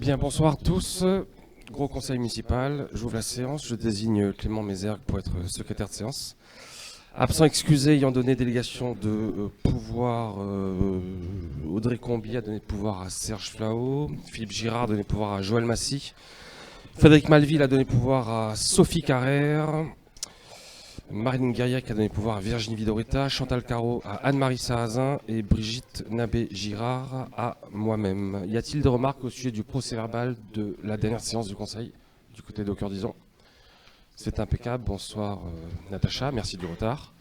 Bien, bonsoir tous. Gros conseil municipal, j'ouvre la séance, je désigne Clément Mézergue pour être secrétaire de séance. Absent excusé ayant donné délégation de pouvoir, Audrey Combi a donné pouvoir à Serge Flao, Philippe Girard a donné pouvoir à Joël Massy, Frédéric Malville a donné pouvoir à Sophie Carrère, Marine Guerriac a donné pouvoir à Virginie Vidorita, Chantal Caro à Anne-Marie Sarrazin et Brigitte Nabé-Girard à moi-même. Y a-t-il des remarques au sujet du procès-verbal de la dernière séance du Conseil du côté d'Au Cœur d'Ison? C'est impeccable. Bonsoir Natacha, merci du retard.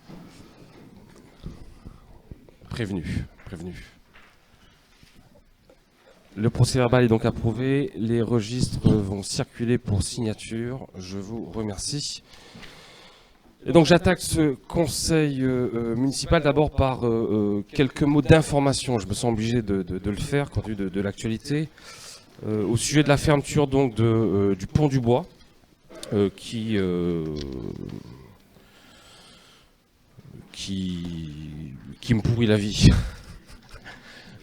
Prévenu. Le procès-verbal est donc approuvé. Les registres vont circuler pour signature. Je vous remercie. Et donc j'attaque ce conseil municipal d'abord par quelques mots d'information. Je me sens obligé de le faire compte tenu de l'actualité. Au sujet de la fermeture donc du pont du Bois, qui me pourrit la vie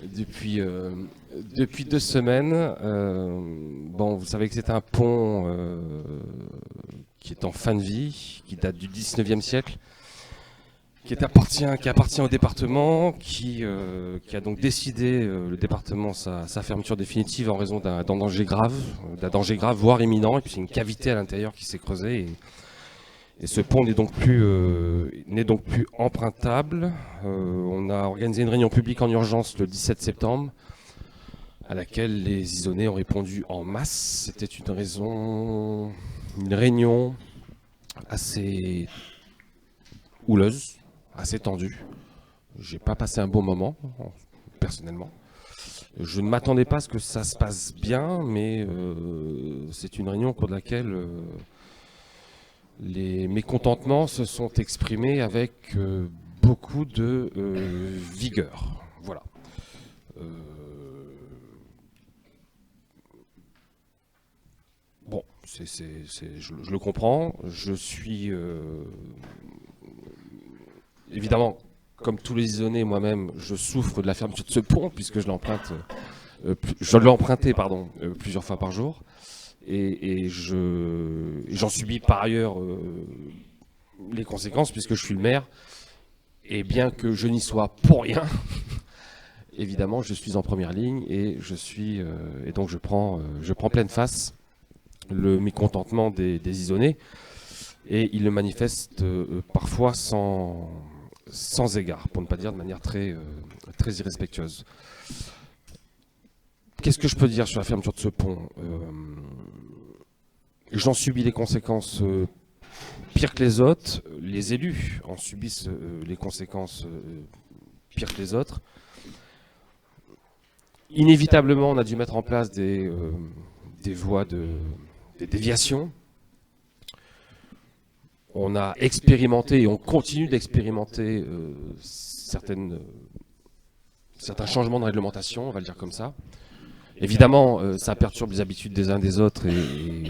depuis 2 semaines. Bon, vous savez que c'est un pont qui est en fin de vie, qui date du 19e siècle, qui appartient au département, qui a donc décidé, le département, sa fermeture définitive en raison d'un danger grave, voire imminent, et puis c'est une cavité à l'intérieur qui s'est creusée, et ce pont n'est donc plus empruntable. On a organisé une réunion publique en urgence le 17 septembre, à laquelle les Isonnais ont répondu en masse. C'était une réunion assez houleuse, assez tendue. J'ai pas passé un bon moment, personnellement. Je ne m'attendais pas à ce que ça se passe bien, mais c'est une réunion au cours de laquelle les mécontentements se sont exprimés avec beaucoup de vigueur. Voilà. Bon, je le comprends. Je suis évidemment, comme tous les Isonnais, moi-même, je souffre de la fermeture de ce pont puisque je l'ai emprunté plusieurs fois par jour. Et j'en subis par ailleurs les conséquences puisque je suis le maire. Et bien que je n'y sois pour rien, évidemment, je suis en première ligne et donc je prends pleine face le mécontentement des Isonnais, et ils le manifestent parfois sans égard, pour ne pas dire de manière très irrespectueuse. Qu'est-ce que je peux dire sur la fermeture de ce pont? J'en subis les conséquences pires que les autres. Les élus en subissent les conséquences pires que les autres. Inévitablement, on a dû mettre en place des voies des déviations. On a expérimenté et on continue d'expérimenter certains changements de réglementation, on va le dire comme ça. Évidemment, ça perturbe les habitudes des uns des autres et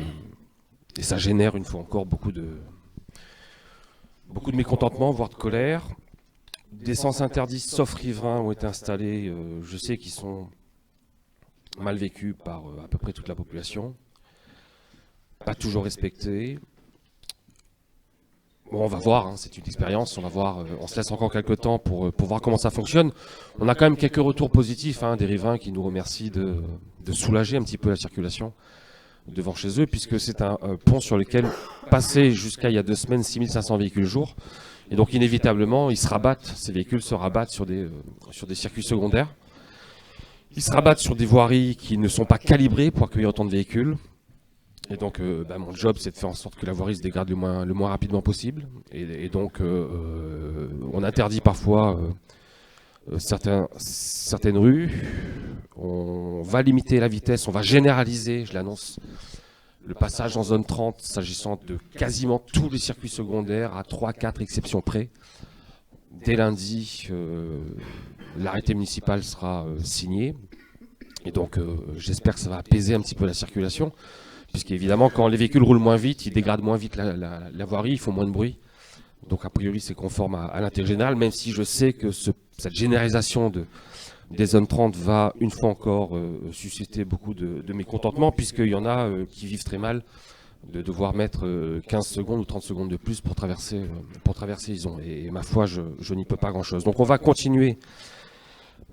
ça génère une fois encore beaucoup de mécontentement, voire de colère. Des sens interdits, sauf riverains, ont été installés. Je sais qu'ils sont mal vécus par à peu près toute la population. Pas toujours respectés. Bon, on va voir, hein, c'est une expérience, on va voir, on se laisse encore quelques temps pour voir comment ça fonctionne. On a quand même quelques retours positifs, hein, des riverains qui nous remercient de soulager un petit peu la circulation devant chez eux, puisque c'est un pont sur lequel passaient jusqu'à il y a 2 semaines 6500 véhicules jour. Et donc inévitablement, ces véhicules se rabattent sur des circuits secondaires. Ils se rabattent sur des voiries qui ne sont pas calibrées pour accueillir autant de véhicules. Et donc, mon job, c'est de faire en sorte que la voirie se dégrade le moins rapidement possible. Et donc, on interdit parfois certaines rues. On va limiter la vitesse, on va généraliser, je l'annonce, le passage en zone 30, s'agissant de quasiment tous les circuits secondaires, à 3-4 exceptions près. Dès lundi, l'arrêté municipal sera signé. Et donc, j'espère que ça va apaiser un petit peu la circulation. Puisqu'évidemment, quand les véhicules roulent moins vite, ils dégradent moins vite la voirie, ils font moins de bruit. Donc a priori, c'est conforme à l'intérêt général, même si je sais que cette généralisation des zones 30 va une fois encore susciter beaucoup de mécontentement, puisqu'il y en a qui vivent très mal de devoir mettre 15 secondes ou 30 secondes de plus pour traverser Ison. Et ma foi, je n'y peux pas grand-chose. Donc on va continuer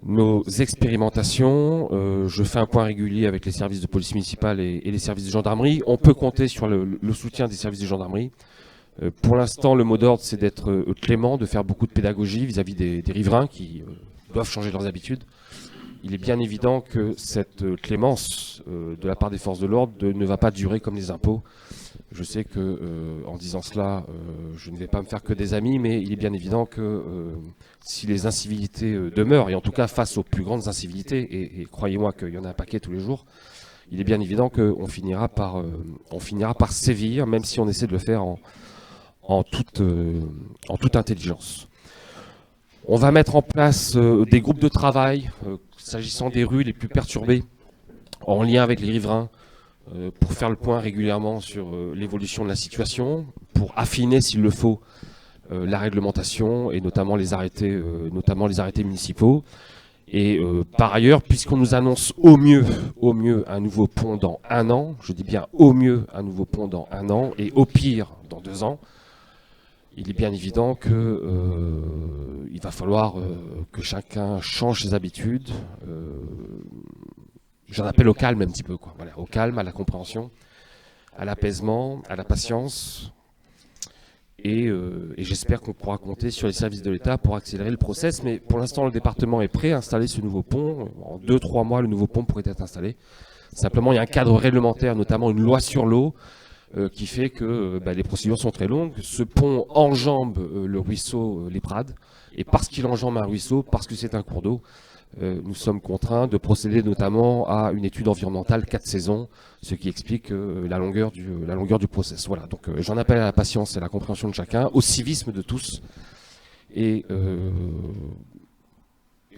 nos expérimentations. Je fais un point régulier avec les services de police municipale et les services de gendarmerie. On peut compter sur le soutien des services de gendarmerie. Pour l'instant, le mot d'ordre, c'est d'être clément, de faire beaucoup de pédagogie vis-à-vis des riverains qui doivent changer leurs habitudes. Il est bien évident que cette clémence de la part des forces de l'ordre ne va pas durer comme les impôts. Je sais que, en disant cela, je ne vais pas me faire que des amis, mais il est bien évident que si les incivilités demeurent, et en tout cas face aux plus grandes incivilités, et croyez-moi qu'il y en a un paquet tous les jours, il est bien évident qu'on finira par sévir, même si on essaie de le faire en toute intelligence. On va mettre en place des groupes de travail s'agissant des rues les plus perturbées, en lien avec les riverains, pour faire le point régulièrement sur l'évolution de la situation, pour affiner s'il le faut la réglementation et notamment les arrêtés municipaux. Et par ailleurs, puisqu'on nous annonce au mieux un nouveau pont dans 1 an, je dis bien au mieux un nouveau pont dans 1 an et au pire dans 2 ans, il est bien évident que il va falloir que chacun change ses habitudes. J'en appelle au calme un petit peu, quoi. Voilà, au calme, à la compréhension, à l'apaisement, à la patience. Et j'espère qu'on pourra compter sur les services de l'État pour accélérer le process. Mais pour l'instant, le département est prêt à installer ce nouveau pont. En 2-3 mois, le nouveau pont pourrait être installé. Simplement, il y a un cadre réglementaire, notamment une loi sur l'eau, qui fait que les procédures sont très longues. Ce pont enjambe le ruisseau Les Prades. Et parce qu'il enjambe un ruisseau, parce que c'est un cours d'eau, nous sommes contraints de procéder notamment à une étude environnementale 4 saisons, ce qui explique la longueur du process. Voilà, donc j'en appelle à la patience et à la compréhension de chacun, au civisme de tous, et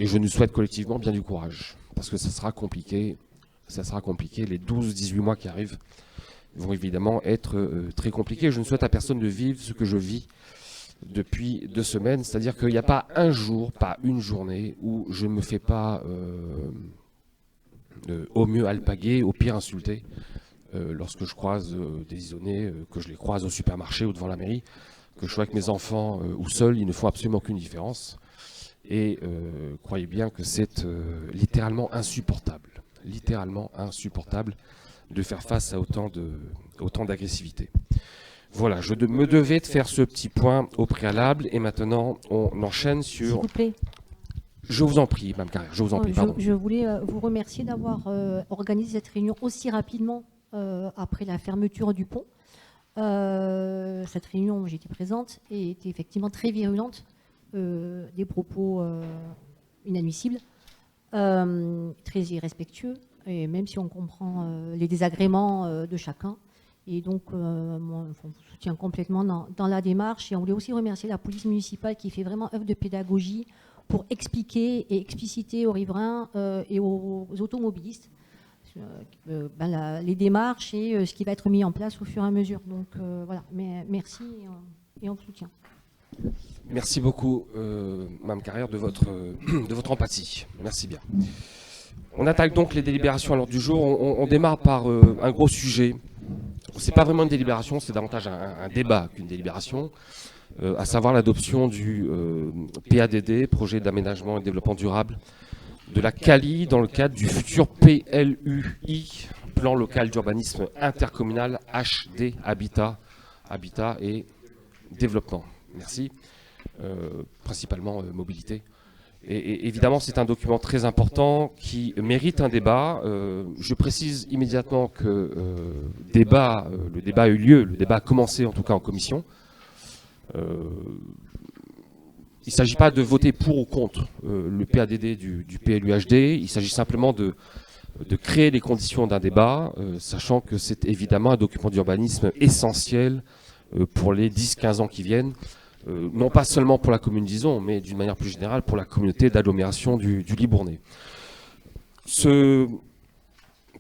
je nous souhaite collectivement bien du courage, parce que ça sera compliqué, les 12-18 mois qui arrivent vont évidemment être très compliqués. Je ne souhaite à personne de vivre ce que je vis depuis 2 semaines, c'est-à-dire qu'il n'y a pas un jour, pas une journée où je ne me fais pas au mieux alpaguer, au pire insulter, lorsque je croise des isonnés, que je les croise au supermarché ou devant la mairie, que je sois avec mes enfants ou seul, ils ne font absolument aucune différence. Et croyez bien que c'est littéralement insupportable de faire face à autant d'agressivité. Voilà, je me devais de faire ce petit point au préalable et maintenant on enchaîne sur... S'il vous plaît. Je vous en prie, Mme Carrère, je vous en prie, pardon. Je voulais vous remercier d'avoir organisé cette réunion aussi rapidement après la fermeture du pont. Cette réunion, j'étais présente, et était effectivement très virulente, des propos inadmissibles, très irrespectueux, et même si on comprend les désagréments de chacun. Et donc, on vous soutient complètement dans la démarche. Et on voulait aussi remercier la police municipale qui fait vraiment œuvre de pédagogie pour expliquer et expliciter aux riverains et aux automobilistes les démarches et ce qui va être mis en place au fur et à mesure. Donc voilà, merci et on vous soutient. Merci beaucoup, Mme Carrère, de votre empathie. Merci bien. On attaque donc les délibérations à l'ordre du jour. On démarre par un gros sujet. C'est pas vraiment une délibération, c'est davantage un débat qu'une délibération, à savoir l'adoption du PADD, projet d'aménagement et de développement durable, de la CALI dans le cadre du futur PLUI, plan local d'urbanisme intercommunal HD Habitat et développement. Merci. Principalement mobilité. Et évidemment, c'est un document très important qui mérite un débat. Je précise immédiatement que le débat a eu lieu, le débat a commencé en tout cas en commission. Il ne s'agit pas de voter pour ou contre le PADD du PLUHD, il s'agit simplement de créer les conditions d'un débat, sachant que c'est évidemment un document d'urbanisme essentiel pour les 10-15 ans qui viennent. Non pas seulement pour la commune d'Ison, mais d'une manière plus générale pour la communauté d'agglomération du Libournais. Ce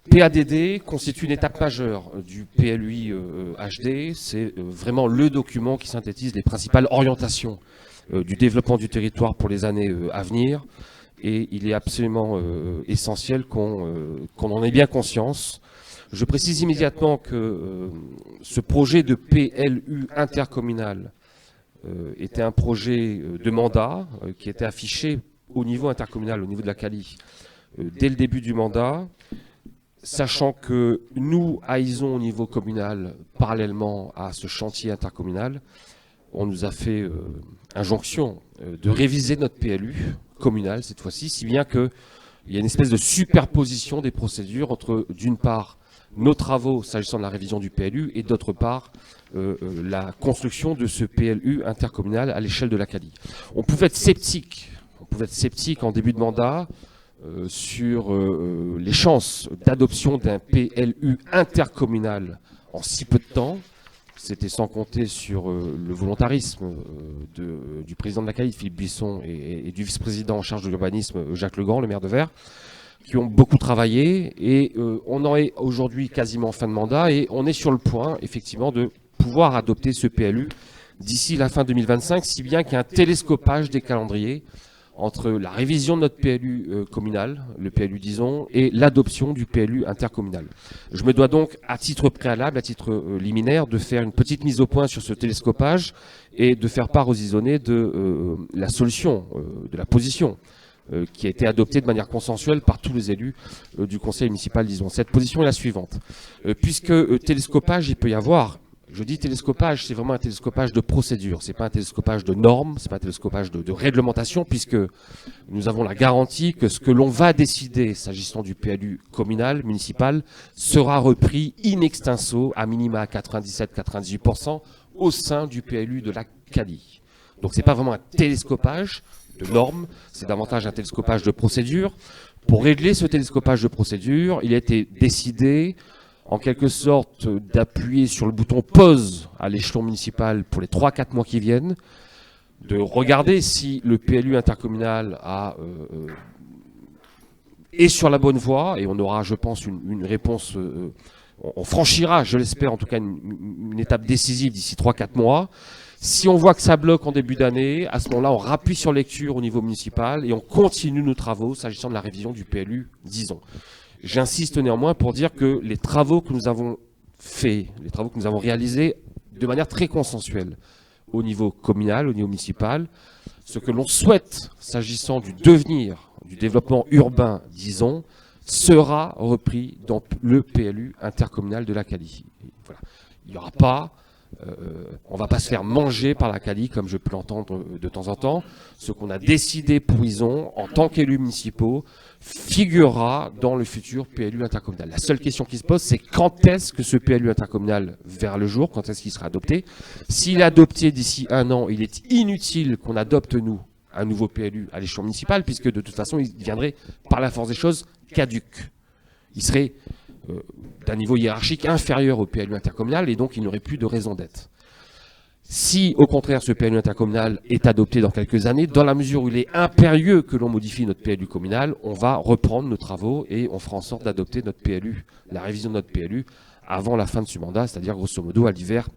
PADD constitue une étape majeure du PLUI HD. C'est vraiment le document qui synthétise les principales orientations du développement du territoire pour les années à venir. et il est absolument essentiel qu'on en ait bien conscience. Je précise immédiatement que ce projet de PLU intercommunal était un projet de mandat qui était affiché au niveau intercommunal, au niveau de la CALI, dès le début du mandat, sachant que nous, à Ison, au niveau communal, parallèlement à ce chantier intercommunal, on nous a fait injonction de réviser notre PLU communal cette fois-ci, si bien qu'il y a une espèce de superposition des procédures entre, d'une part, nos travaux s'agissant de la révision du PLU et d'autre part, la construction de ce PLU intercommunal à l'échelle de la CALI. On pouvait être sceptique en début de mandat sur les chances d'adoption d'un PLU intercommunal en si peu de temps. C'était sans compter sur le volontarisme du président de la CALI, Philippe Buisson, et du vice-président en charge de l'urbanisme, Jacques Legrand, le maire de Vert, qui ont beaucoup travaillé. Et on en est aujourd'hui quasiment en fin de mandat et on est sur le point, effectivement, de pouvoir adopter ce PLU d'ici la fin 2025, si bien qu'il y a un télescopage des calendriers entre la révision de notre PLU communal, le PLU d'Ison, et l'adoption du PLU intercommunal. Je me dois donc, à titre préalable, à titre liminaire, de faire une petite mise au point sur ce télescopage et de faire part aux Isonnais de la solution, de la position qui a été adoptée de manière consensuelle par tous les élus du conseil municipal d'Ison. Cette position est la suivante. Puisque télescopage, il peut y avoir. Je dis télescopage, c'est vraiment un télescopage de procédure, c'est pas un télescopage de normes, c'est pas un télescopage de réglementation, puisque nous avons la garantie que ce que l'on va décider, s'agissant du PLU communal, municipal, sera repris in extenso, à minima à 97-98%, au sein du PLU de la CALI. Donc c'est pas vraiment un télescopage de normes, c'est davantage un télescopage de procédure. Pour régler ce télescopage de procédure, il a été décidé en quelque sorte d'appuyer sur le bouton pause à l'échelon municipal pour les 3-4 mois qui viennent, de regarder si le PLU intercommunal est sur la bonne voie, et on aura, je pense, une réponse, on franchira, je l'espère en tout cas, une étape décisive d'ici 3-4 mois. Si on voit que ça bloque en début d'année, à ce moment-là, on rappuie sur lecture au niveau municipal et on continue nos travaux s'agissant de la révision du PLU d'Ison. J'insiste néanmoins pour dire que les travaux que nous avons faits, les travaux que nous avons réalisés de manière très consensuelle au niveau communal, au niveau municipal, ce que l'on souhaite s'agissant du devenir, du développement urbain, disons, sera repris dans le PLU intercommunal de la CALI. Voilà. Il n'y aura pas, on ne va pas se faire manger par la CALI comme je peux l'entendre de temps en temps. Ce qu'on a décidé pour Ison en tant qu'élus municipaux figurera dans le futur PLU intercommunal. La seule question qui se pose, c'est quand est-ce que ce PLU intercommunal verra le jour, quand est-ce qu'il sera adopté. S'il est adopté d'ici 1 an, il est inutile qu'on adopte, nous, un nouveau PLU à l'échelon municipal, puisque de toute façon, il deviendrait, par la force des choses, caduc. Il serait d'un niveau hiérarchique inférieur au PLU intercommunal, et donc il n'aurait plus de raison d'être. Si, au contraire, ce PLU intercommunal est adopté dans quelques années, dans la mesure où il est impérieux que l'on modifie notre PLU communal, on va reprendre nos travaux et on fera en sorte d'adopter notre PLU, la révision de notre PLU, avant la fin de ce mandat, c'est-à-dire grosso modo à l'hiver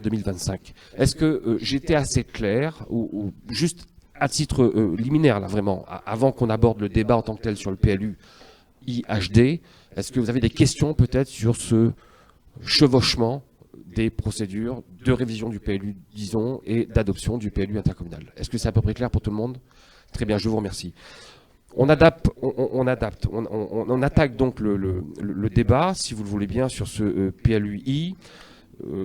2025. Est-ce que j'étais assez clair, ou juste à titre liminaire, là vraiment, avant qu'on aborde le débat en tant que tel sur le PLU IHD, est-ce que vous avez des questions peut-être sur ce chevauchement des procédures de révision du PLU, disons, et d'adoption du PLU intercommunal? Est-ce que c'est à peu près clair pour tout le monde? Très bien, je vous remercie. On attaque donc le débat, si vous le voulez bien, sur ce PLUI,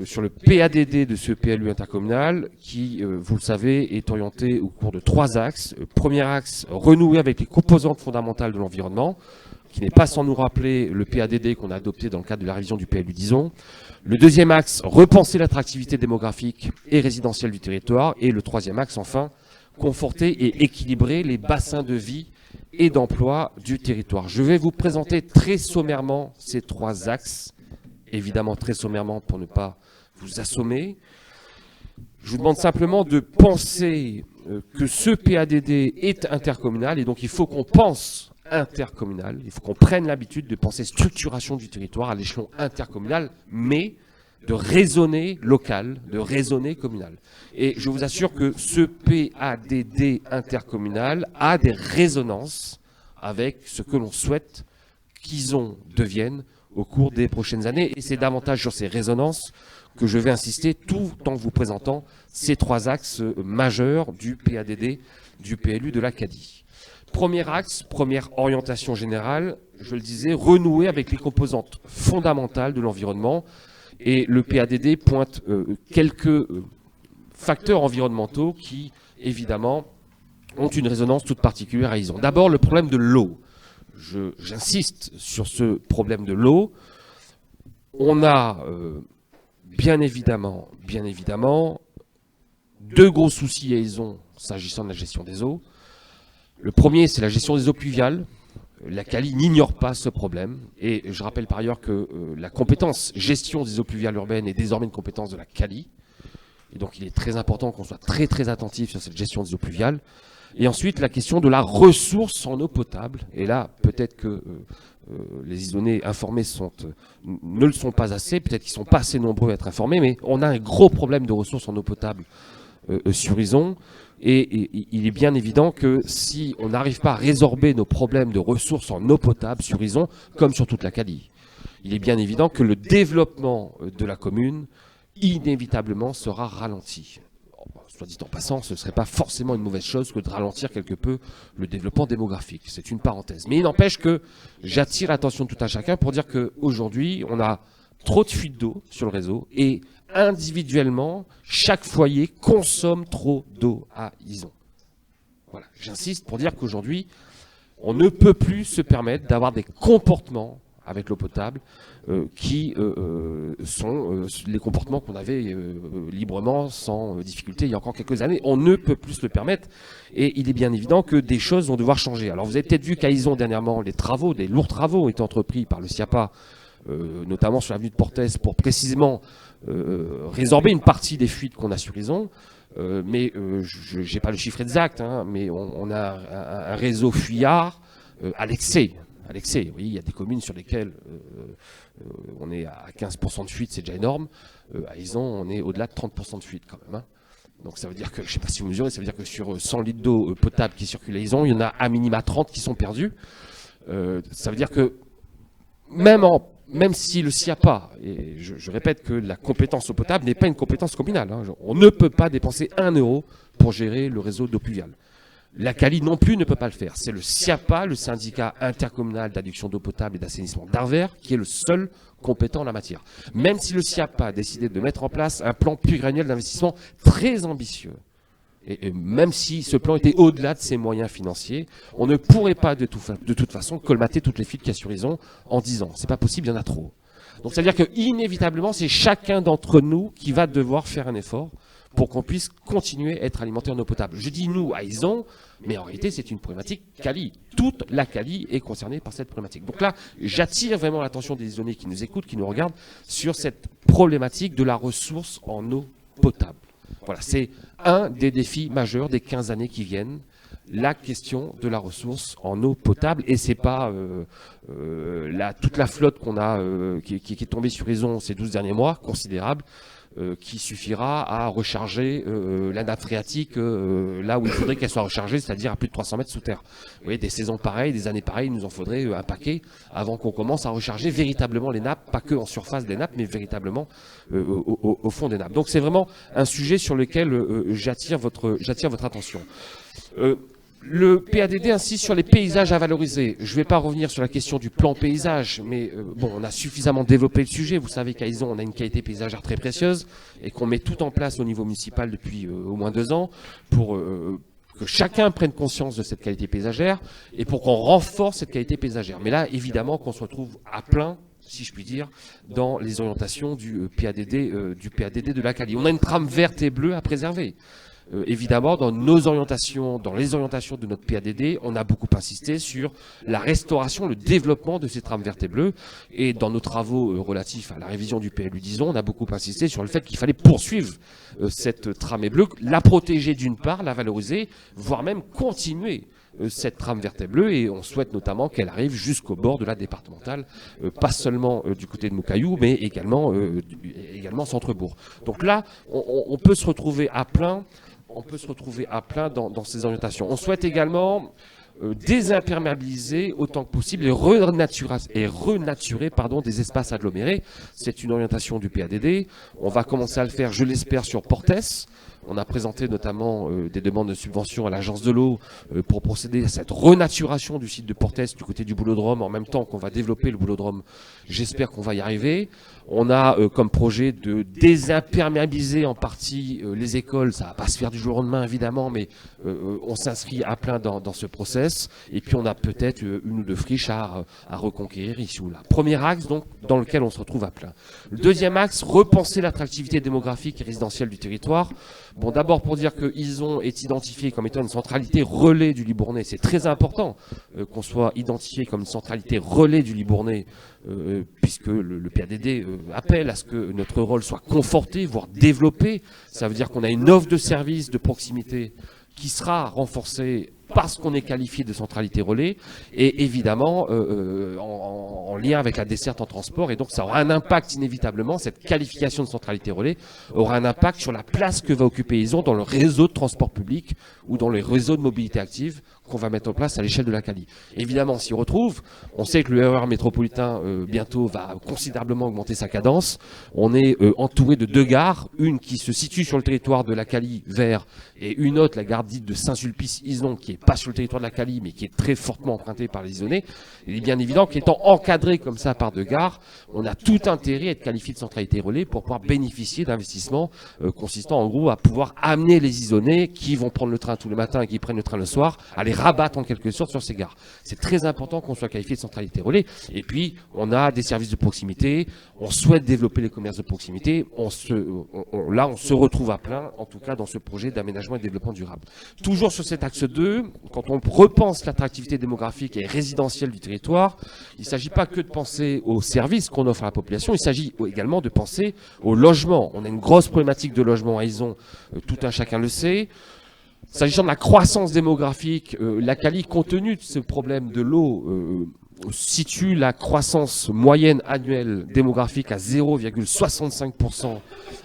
sur le PADD de ce PLU intercommunal, qui, vous le savez, est orienté au cours de 3 axes. Premier axe, renouer avec les composantes fondamentales de l'environnement, qui n'est pas sans nous rappeler le PADD qu'on a adopté dans le cadre de la révision du PLU d'Ison. Le deuxième axe, repenser l'attractivité démographique et résidentielle du territoire. Et le troisième axe, enfin, conforter et équilibrer les bassins de vie et d'emploi du territoire. Je vais vous présenter très sommairement ces 3 axes, évidemment très sommairement pour ne pas vous assommer. Je vous demande simplement de penser que ce PADD est intercommunal et donc il faut qu'on pense intercommunal. Il faut qu'on prenne l'habitude de penser structuration du territoire à l'échelon intercommunal, mais de raisonner local, de raisonner communal. Et je vous assure que ce PADD intercommunal a des résonances avec ce que l'on souhaite qu'ISON devienne au cours des prochaines années. Et c'est davantage sur ces résonances que je vais insister tout en vous présentant ces 3 axes majeurs du PADD, du PLU de l'Acadie. Premier axe, première orientation générale, je le disais, renouer avec les composantes fondamentales de l'environnement. Et le PADD pointe quelques facteurs environnementaux qui, évidemment, ont une résonance toute particulière à ISON. D'abord, le problème de l'eau. J'insiste sur ce problème de l'eau. On a bien évidemment, 2 gros soucis à ISON s'agissant de la gestion des eaux. Le premier, c'est la gestion des eaux pluviales. La CALI n'ignore pas ce problème. Et je rappelle par ailleurs que la compétence gestion des eaux pluviales urbaines est désormais une compétence de la CALI. Et donc il est très important qu'on soit très très attentif sur cette gestion des eaux pluviales. Et ensuite, la question de la ressource en eau potable. Et là, peut-être que les isonnais informés ne le sont pas assez, peut-être qu'ils ne sont pas assez nombreux à être informés, mais on a un gros problème de ressources en eau potable sur ISON. Et il est bien évident que si on n'arrive pas à résorber nos problèmes de ressources en eau potable sur ISON, comme sur toute la CALI, il est bien évident que le développement de la commune, inévitablement, sera ralenti. Soit dit en passant, ce ne serait pas forcément une mauvaise chose que de ralentir quelque peu le développement démographique. C'est une parenthèse. Mais il n'empêche que j'attire l'attention de tout un chacun pour dire qu'aujourd'hui, on a trop de fuites d'eau sur le réseau et individuellement, chaque foyer consomme trop d'eau à ISON. Voilà, j'insiste pour dire qu'aujourd'hui, on ne peut plus se permettre d'avoir des comportements avec l'eau potable qui sont les comportements qu'on avait librement, sans difficulté, il y a encore quelques années. On ne peut plus se le permettre et il est bien évident que des choses vont devoir changer. Alors vous avez peut-être vu qu'à ISON dernièrement, des lourds travaux ont été entrepris par le SIAPA, notamment sur l'avenue de Portès, pour précisément résorber une partie des fuites qu'on a sur ISON. Mais je n'ai pas le chiffre exact, hein, mais on a un réseau fuyard à l'excès. Oui, il y a des communes sur lesquelles on est à 15% de fuite, c'est déjà énorme. À ISON, on est au-delà de 30% de fuite quand même. Hein. Donc ça veut dire que, je ne sais pas si vous mesurez, ça veut dire que sur 100 litres d'eau potable qui circulent à ISON, il y en a à minima 30 qui sont perdus. Ça veut dire que même si le SIAPA, et je répète que la compétence eau potable n'est pas une compétence communale, hein, on ne peut pas dépenser 1 euro pour gérer le réseau d'eau pluviale. La CALI non plus ne peut pas le faire. C'est le SIAPA, le syndicat intercommunal d'adduction d'eau potable et d'assainissement d'Arvers, qui est le seul compétent en la matière. Même si le SIAPA a décidé de mettre en place un plan pluriannuel d'investissement très ambitieux, et même si ce plan était au-delà de ses moyens financiers, on ne pourrait pas de toute façon colmater toutes les fuites qu'il y a sur ISON en 10 ans. C'est pas possible, il y en a trop. Donc ça veut dire que inévitablement, c'est chacun d'entre nous qui va devoir faire un effort pour qu'on puisse continuer à être alimenté en eau potable. Je dis nous à ISON, mais en réalité c'est une problématique CALI. Toute la CALI est concernée par cette problématique. Donc là, j'attire vraiment l'attention des isonnés qui nous écoutent, qui nous regardent, sur cette problématique de la ressource en eau potable. Voilà, c'est un des défis majeurs des 15 années qui viennent, la question de la ressource en eau potable. Et c'est pas toute la flotte qu'on a, qui est tombée sur ISON ces 12 derniers mois, considérable, qui suffira à recharger la nappe phréatique là où il faudrait qu'elle soit rechargée, c'est-à-dire à plus de 300 mètres sous terre. Vous voyez, des saisons pareilles, des années pareilles, il nous en faudrait un paquet avant qu'on commence à recharger véritablement les nappes, pas que en surface des nappes, mais véritablement au fond des nappes. Donc c'est vraiment un sujet sur lequel j'attire votre attention. Le PADD insiste sur les paysages à valoriser. Je ne vais pas revenir sur la question du plan paysage, mais bon, on a suffisamment développé le sujet. Vous savez qu'à ISON, on a une qualité paysagère très précieuse et qu'on met tout en place au niveau municipal depuis au moins 2 ans pour que chacun prenne conscience de cette qualité paysagère et pour qu'on renforce cette qualité paysagère. Mais là, évidemment, qu'on se retrouve à plein, si je puis dire, dans les orientations du PADD de la CALI. On a une trame verte et bleue à préserver. Évidemment, dans nos orientations, dans les orientations de notre PADD, on a beaucoup insisté sur la restauration, le développement de ces trames vertes et bleues. Et dans nos travaux relatifs à la révision du PLU d'ISON, on a beaucoup insisté sur le fait qu'il fallait poursuivre cette trame bleue, la protéger d'une part, la valoriser, voire même continuer cette trame verte et bleue, et on souhaite notamment qu'elle arrive jusqu'au bord de la départementale, pas seulement du côté de Moukayou, mais également Centrebourg. Donc là, on peut se retrouver à plein. Dans ces orientations. On souhaite également désimperméabiliser autant que possible et renaturer des espaces agglomérés. C'est une orientation du PADD. On va commencer à le faire, je l'espère, sur Portès. On a présenté notamment des demandes de subvention à l'agence de l'eau pour procéder à cette renaturation du site de Portès du côté du Boulodrome, en même temps qu'on va développer le Boulodrome. J'espère qu'on va y arriver. On a comme projet de désimperméabiliser en partie les écoles. Ça va pas se faire du jour au lendemain, évidemment, mais on s'inscrit à plein dans ce process. Et puis on a peut-être une ou deux friches à reconquérir ici ou là. Premier axe, donc, dans lequel on se retrouve à plein. Le deuxième axe, repenser l'attractivité démographique et résidentielle du territoire. Bon, d'abord pour dire que Izon est identifié comme étant une centralité relais du Libournais. C'est très important qu'on soit identifié comme une centralité relais du Libournais, puisque le PADD appelle à ce que notre rôle soit conforté, voire développé. Ça veut dire qu'on a une offre de services de proximité qui sera renforcée parce qu'on est qualifié de centralité relais, et évidemment en lien avec la desserte en transport, et donc ça aura un impact inévitablement, cette qualification de centralité relais aura un impact sur la place que va occuper Izon dans le réseau de transport public ou dans les réseaux de mobilité active qu'on va mettre en place à l'échelle de la Cali. Évidemment, on s'y retrouve, on sait que le RER métropolitain bientôt va considérablement augmenter sa cadence, on est entouré de deux gares, une qui se situe sur le territoire de la Cali vers, et une autre, la gare dite de Saint-Sulpice-Izon, qui est pas sur le territoire de la Cali, mais qui est très fortement empruntée par les Isonnais. Il est bien évident qu'étant encadré comme ça par deux gares, on a tout intérêt à être qualifié de centralité relais pour pouvoir bénéficier d'investissements consistant en gros à pouvoir amener les Isonnais qui vont prendre le train tous les matins et qui prennent le train le soir, à les rabattre en quelque sorte sur ces gares. C'est très important qu'on soit qualifié de centralité relais. Et puis, on a des services de proximité, on souhaite développer les commerces de proximité, là on se retrouve à plein, en tout cas dans ce projet d'aménagement et de développement durable. Toujours sur cet axe 2, quand on repense l'attractivité démographique et résidentielle du territoire, il ne s'agit pas que de penser aux services qu'on offre à la population, il s'agit également de penser au logement. On a une grosse problématique de logement à Izon, tout un chacun le sait. S'agissant de la croissance démographique, la Cali, compte tenu de ce problème de l'eau, situe la croissance moyenne annuelle démographique à 0,65%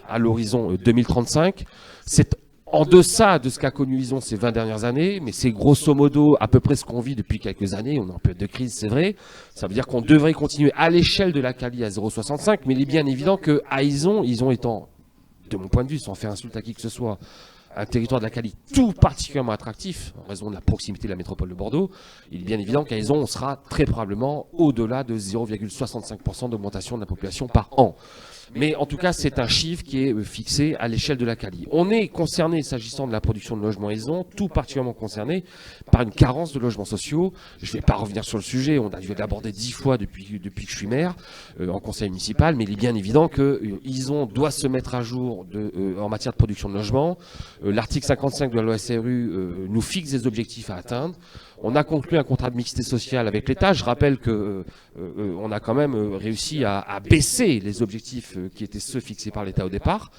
à l'horizon 2035. C'est en deçà de ce qu'a connu Izon ces 20 dernières années, mais c'est grosso modo à peu près ce qu'on vit depuis quelques années. On est en période de crise, c'est vrai. Ça veut dire qu'on devrait continuer à l'échelle de la Cali à 0,65, mais il est bien évident qu'à Izon étant, de mon point de vue, sans faire insulte à qui que ce soit, un territoire de la Cali tout particulièrement attractif, en raison de la proximité de la métropole de Bordeaux, il est bien évident qu'à Izon, on sera très probablement au-delà de 0,65% d'augmentation de la population par an. Mais en tout cas, c'est un chiffre qui est fixé à l'échelle de la Cali. On est concerné, s'agissant de la production de logements Izon, tout particulièrement concerné par une carence de logements sociaux. Je ne vais pas revenir sur le sujet, on a dû l'aborder 10 fois depuis que je suis maire en conseil municipal, mais il est bien évident que Izon doit se mettre à jour en matière de production de logements. L'article 55 de la loi SRU nous fixe des objectifs à atteindre. On a conclu un contrat de mixité sociale avec l'État. Je rappelle que on a quand même réussi à baisser les objectifs qui étaient ceux fixés par l'État au départ.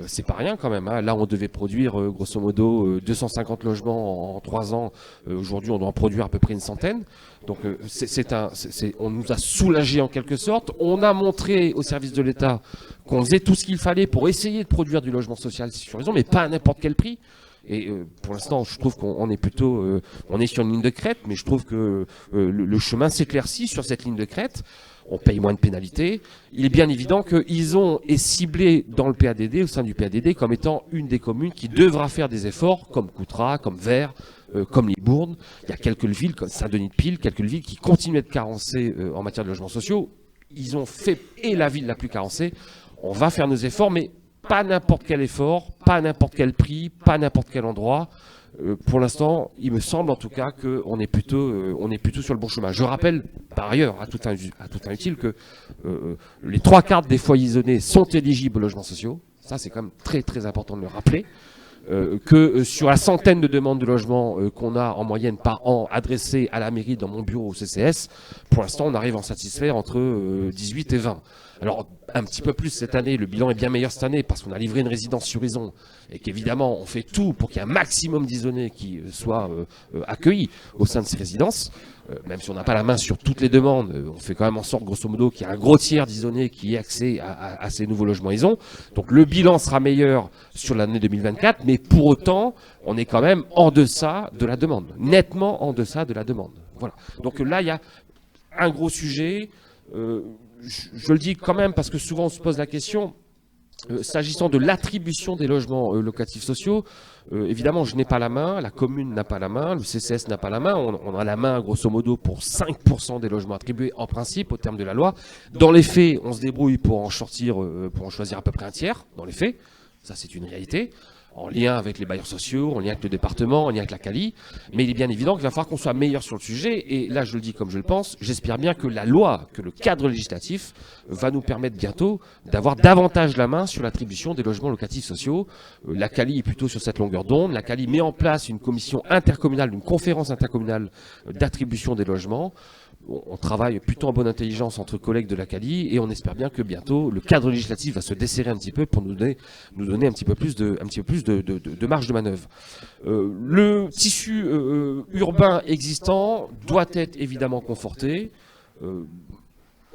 C'est pas rien quand même, hein. Là, on devait produire grosso modo 250 logements en 3 ans. Aujourd'hui, on doit en produire à peu près une centaine. Donc, on nous a soulagés en quelque sorte. On a montré au service de l'État qu'on faisait tout ce qu'il fallait pour essayer de produire du logement social sur Izon, mais pas à n'importe quel prix. Et pour l'instant, je trouve qu'on est plutôt, on est sur une ligne de crête, mais je trouve que le chemin s'éclaircit sur cette ligne de crête. On paye moins de pénalités. Il est bien évident que Izon est ciblé dans le PADD, au sein du PADD, comme étant une des communes qui devra faire des efforts, comme Coutras, comme Vert, comme Libourne. Il y a quelques villes, comme Saint-Denis-de-Pile, quelques villes qui continuent d'être carencées en matière de logements sociaux. Izon fait, et la ville la plus carencée. On va faire nos efforts, mais pas n'importe quel effort, pas à n'importe quel prix, pas à n'importe quel endroit. Pour l'instant, il me semble en tout cas qu'on est plutôt sur le bon chemin. Je rappelle par ailleurs, à tout un utile, que les 3/4 des foyers isonnés sont éligibles aux logements sociaux. Ça, c'est quand même très très important de le rappeler. Que sur la centaine de demandes de logement qu'on a en moyenne par an adressées à la mairie dans mon bureau au CCS, pour l'instant on arrive à en satisfaire entre 18 et 20. Alors, un petit peu plus cette année, le bilan est bien meilleur cette année parce qu'on a livré une résidence sur Ison et qu'évidemment, on fait tout pour qu'il y ait un maximum d'Isonnais qui soient accueillis au sein de ces résidences. Même si on n'a pas la main sur toutes les demandes, on fait quand même en sorte, grosso modo, qu'il y ait un gros tiers d'Isonnais qui ait accès à ces nouveaux logements Ison. Donc le bilan sera meilleur sur l'année 2024, mais pour autant, on est quand même en deçà de la demande, nettement en deçà de la demande. Voilà. Donc là, il y a un gros sujet. Je le dis quand même parce que souvent on se pose la question. S'agissant de l'attribution des logements locatifs sociaux, évidemment, je n'ai pas la main, la commune n'a pas la main, le CCS n'a pas la main, on a la main grosso modo pour 5% des logements attribués en principe au terme de la loi. Dans les faits, on se débrouille pour en sortir, pour en choisir à peu près un tiers, dans les faits, ça c'est une réalité, en lien avec les bailleurs sociaux, en lien avec le département, en lien avec la CALI, mais il est bien évident qu'il va falloir qu'on soit meilleur sur le sujet, et là je le dis comme je le pense, j'espère bien que la loi, que le cadre législatif va nous permettre bientôt d'avoir davantage la main sur l'attribution des logements locatifs sociaux. La CALI est plutôt sur cette longueur d'onde, la CALI met en place une commission intercommunale, une conférence intercommunale d'attribution des logements. On travaille plutôt en bonne intelligence entre collègues de la CALI et on espère bien que bientôt le cadre législatif va se desserrer un petit peu pour nous donner un petit peu plus de marge de manœuvre. Le tissu urbain existant doit être évidemment conforté.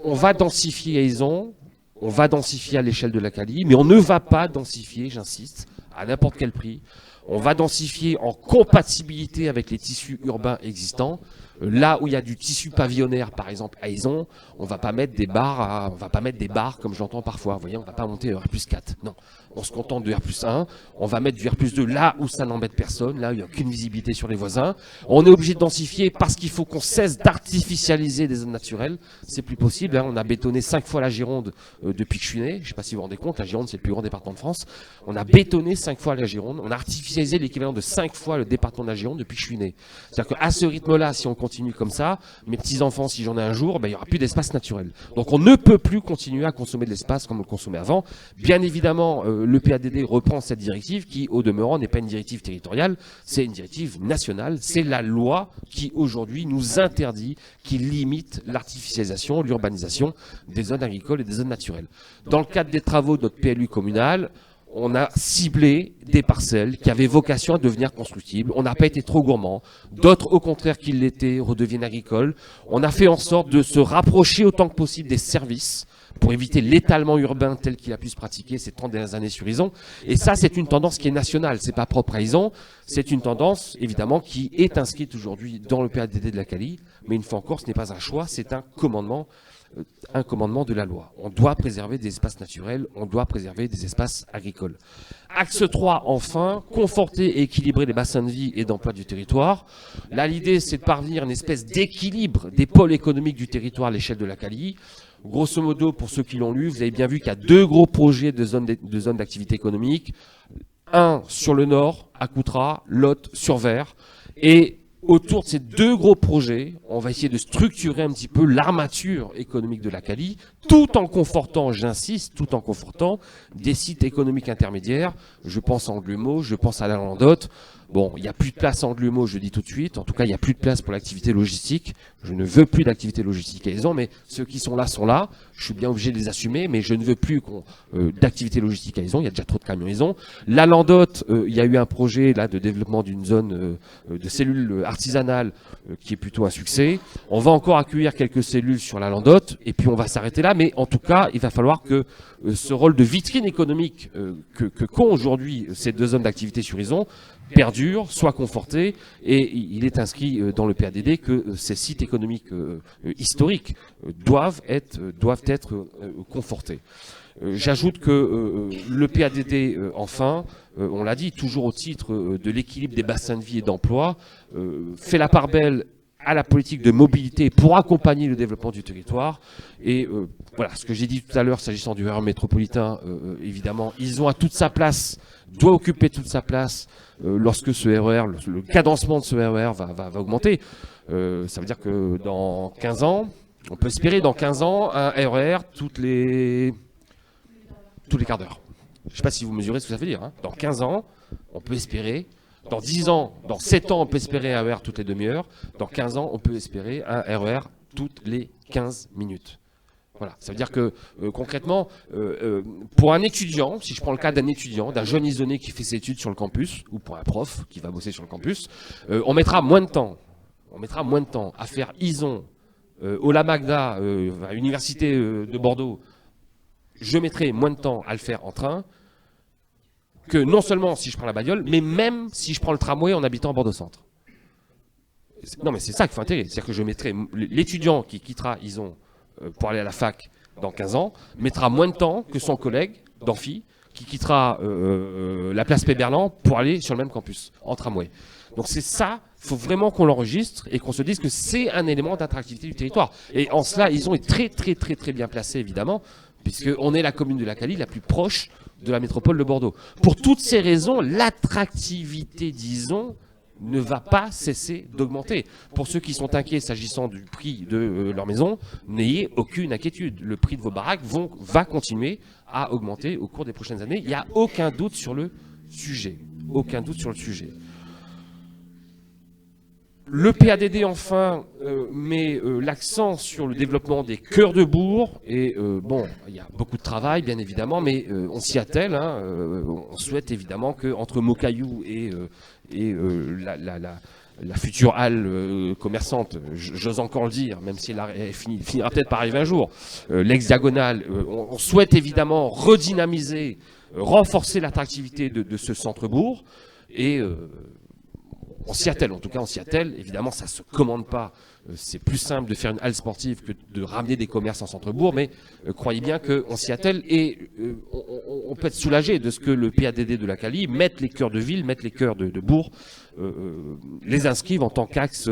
On va densifier à Ison, on va densifier à l'échelle de la CALI, mais on ne va pas densifier, j'insiste, à n'importe quel prix. On va densifier en compatibilité avec les tissus urbains existants. Là où il y a du tissu pavillonnaire, par exemple à Ison, on va pas mettre des barres comme j'entends parfois. Vous voyez, on va pas monter R+4. Non, on se contente de R+1. On va mettre du R+2 là où ça n'embête personne, là où il n'y a aucune visibilité sur les voisins. On est obligé de densifier parce qu'il faut qu'on cesse d'artificialiser des zones naturelles. C'est plus possible. Hein. On a bétonné 5 fois la Gironde depuis que je suis né. Je ne sais pas si vous vous rendez compte, la Gironde c'est le plus grand département de France. On a bétonné 5 fois la Gironde. On a artificialisé l'équivalent de 5 fois le département de la Gironde depuis que je suis né. C'est-à-dire qu'à ce rythme-là, si on continue comme ça, mes petits-enfants, si j'en ai un jour, ben, il n'y aura plus d'espace naturel. Donc on ne peut plus continuer à consommer de l'espace comme on le consommait avant. Bien évidemment, le PADD reprend cette directive qui, au demeurant, n'est pas une directive territoriale, c'est une directive nationale. C'est la loi qui, aujourd'hui, nous interdit, qui limite l'artificialisation, l'urbanisation des zones agricoles et des zones naturelles. Dans le cadre des travaux de notre PLU communal, on a ciblé des parcelles qui avaient vocation à devenir constructibles. On n'a pas été trop gourmand. D'autres, au contraire, qui l'étaient, redeviennent agricoles. On a fait en sorte de se rapprocher autant que possible des services pour éviter l'étalement urbain tel qu'il a pu se pratiquer ces 30 dernières années sur Ison. Et ça, c'est une tendance qui est nationale. C'est pas propre à Ison. C'est une tendance, évidemment, qui est inscrite aujourd'hui dans le PADD de la CALI. Mais une fois encore, ce n'est pas un choix, c'est un commandement de la loi. On doit préserver des espaces naturels, on doit préserver des espaces agricoles. Axe 3, enfin, conforter et équilibrer les bassins de vie et d'emploi du territoire. Là, l'idée, c'est de parvenir à une espèce d'équilibre des pôles économiques du territoire à l'échelle de la CALI. Grosso modo, pour ceux qui l'ont lu, vous avez bien vu qu'il y a 2 gros projets de zones d'activité économique. Un sur le nord, à Coutras, l'autre sur Vert. Et autour de ces 2 gros projets, on va essayer de structurer un petit peu l'armature économique de la CALI, tout en confortant, j'insiste, tout en confortant des sites économiques intermédiaires. Je pense à Anglumeau, je pense à la Landotte. Bon, il n'y a plus de place à Anglumeau, je dis tout de suite. En tout cas, il n'y a plus de place pour l'activité logistique. Je ne veux plus d'activité logistique à Ison, mais ceux qui sont là sont là. Je suis bien obligé de les assumer, mais je ne veux plus d'activité logistique à Ison. Il y a déjà trop de camions à Ison. La Landotte, il y a eu un projet là de développement d'une zone de cellules artisanales qui est plutôt un succès. On va encore accueillir quelques cellules sur la Landotte, et puis on va s'arrêter là. Mais en tout cas, il va falloir que ce rôle de vitrine économique qu'ont aujourd'hui ces 2 zones d'activité sur Ison perdure, soit conforté, et il est inscrit dans le PADD que ces sites économiques historiques doivent être confortés. J'ajoute que le PADD, enfin, on l'a dit, toujours au titre de l'équilibre des bassins de vie et d'emploi, fait la part belle à la politique de mobilité pour accompagner le développement du territoire. Et voilà, ce que j'ai dit tout à l'heure s'agissant du RER métropolitain, évidemment, ils ont à toute sa place, doit occuper toute sa place lorsque ce RER, le cadencement de ce RER va augmenter. Ça veut dire que dans 15 ans, on peut espérer dans 15 ans un RER tous les quarts d'heure. Je ne sais pas si vous mesurez ce que ça veut dire. Hein. Dans 15 ans, on peut espérer. Dans 10 ans, dans 7 ans, on peut espérer un RER toutes les demi-heures. Dans 15 ans, on peut espérer un RER toutes les 15 minutes. Voilà, ça veut dire que concrètement, pour un étudiant, si je prends le cas d'un étudiant, d'un jeune isonné qui fait ses études sur le campus, ou pour un prof qui va bosser sur le campus, on mettra moins de temps à faire ISON au La Magda, à l'université de Bordeaux. Je mettrai moins de temps à le faire en train que non seulement si je prends la bagnole, mais même si je prends le tramway en habitant à Bordeaux-Centre. Non, mais c'est ça qu'il faut intégrer. C'est-à-dire que je mettrai l'étudiant qui quittera ISON pour aller à la fac dans 15 ans, mettra moins de temps que son collègue d'amphi qui quittera la place Péberlan pour aller sur le même campus, en tramway. Donc c'est ça, il faut vraiment qu'on l'enregistre et qu'on se dise que c'est un élément d'attractivité du territoire. Et en cela, ISON est très bien placé, évidemment, puisqu'on est la commune de la Cali la plus proche de la métropole de Bordeaux. Pour toutes ces raisons, l'attractivité d'ISON ne va pas cesser d'augmenter. Pour ceux qui sont inquiets s'agissant du prix de leur maison, n'ayez aucune inquiétude. Le prix de vos baraques va continuer à augmenter au cours des prochaines années. Il n'y a aucun doute sur le sujet. Aucun doute sur le sujet. Le PADD, enfin, met l'accent sur le développement des cœurs de bourg. Et bon, il y a beaucoup de travail, bien évidemment, mais on s'y attelle. Hein, on souhaite évidemment qu'entre Mocaillou et la future halle commerçante, j'ose encore le dire, même si elle finira peut-être par arriver un jour, l'ex-diagonale, on souhaite évidemment redynamiser, renforcer l'attractivité de ce centre-bourg. Et on s'y attelle, en tout cas on s'y attelle. Évidemment, ça ne se commande pas. C'est plus simple de faire une halle sportive que de ramener des commerces en centre-bourg, mais croyez bien qu'on s'y attelle et on peut être soulagé de ce que le PADD de la Cali mette les cœurs de ville, mette les cœurs de bourg, les inscrivent en tant qu'axe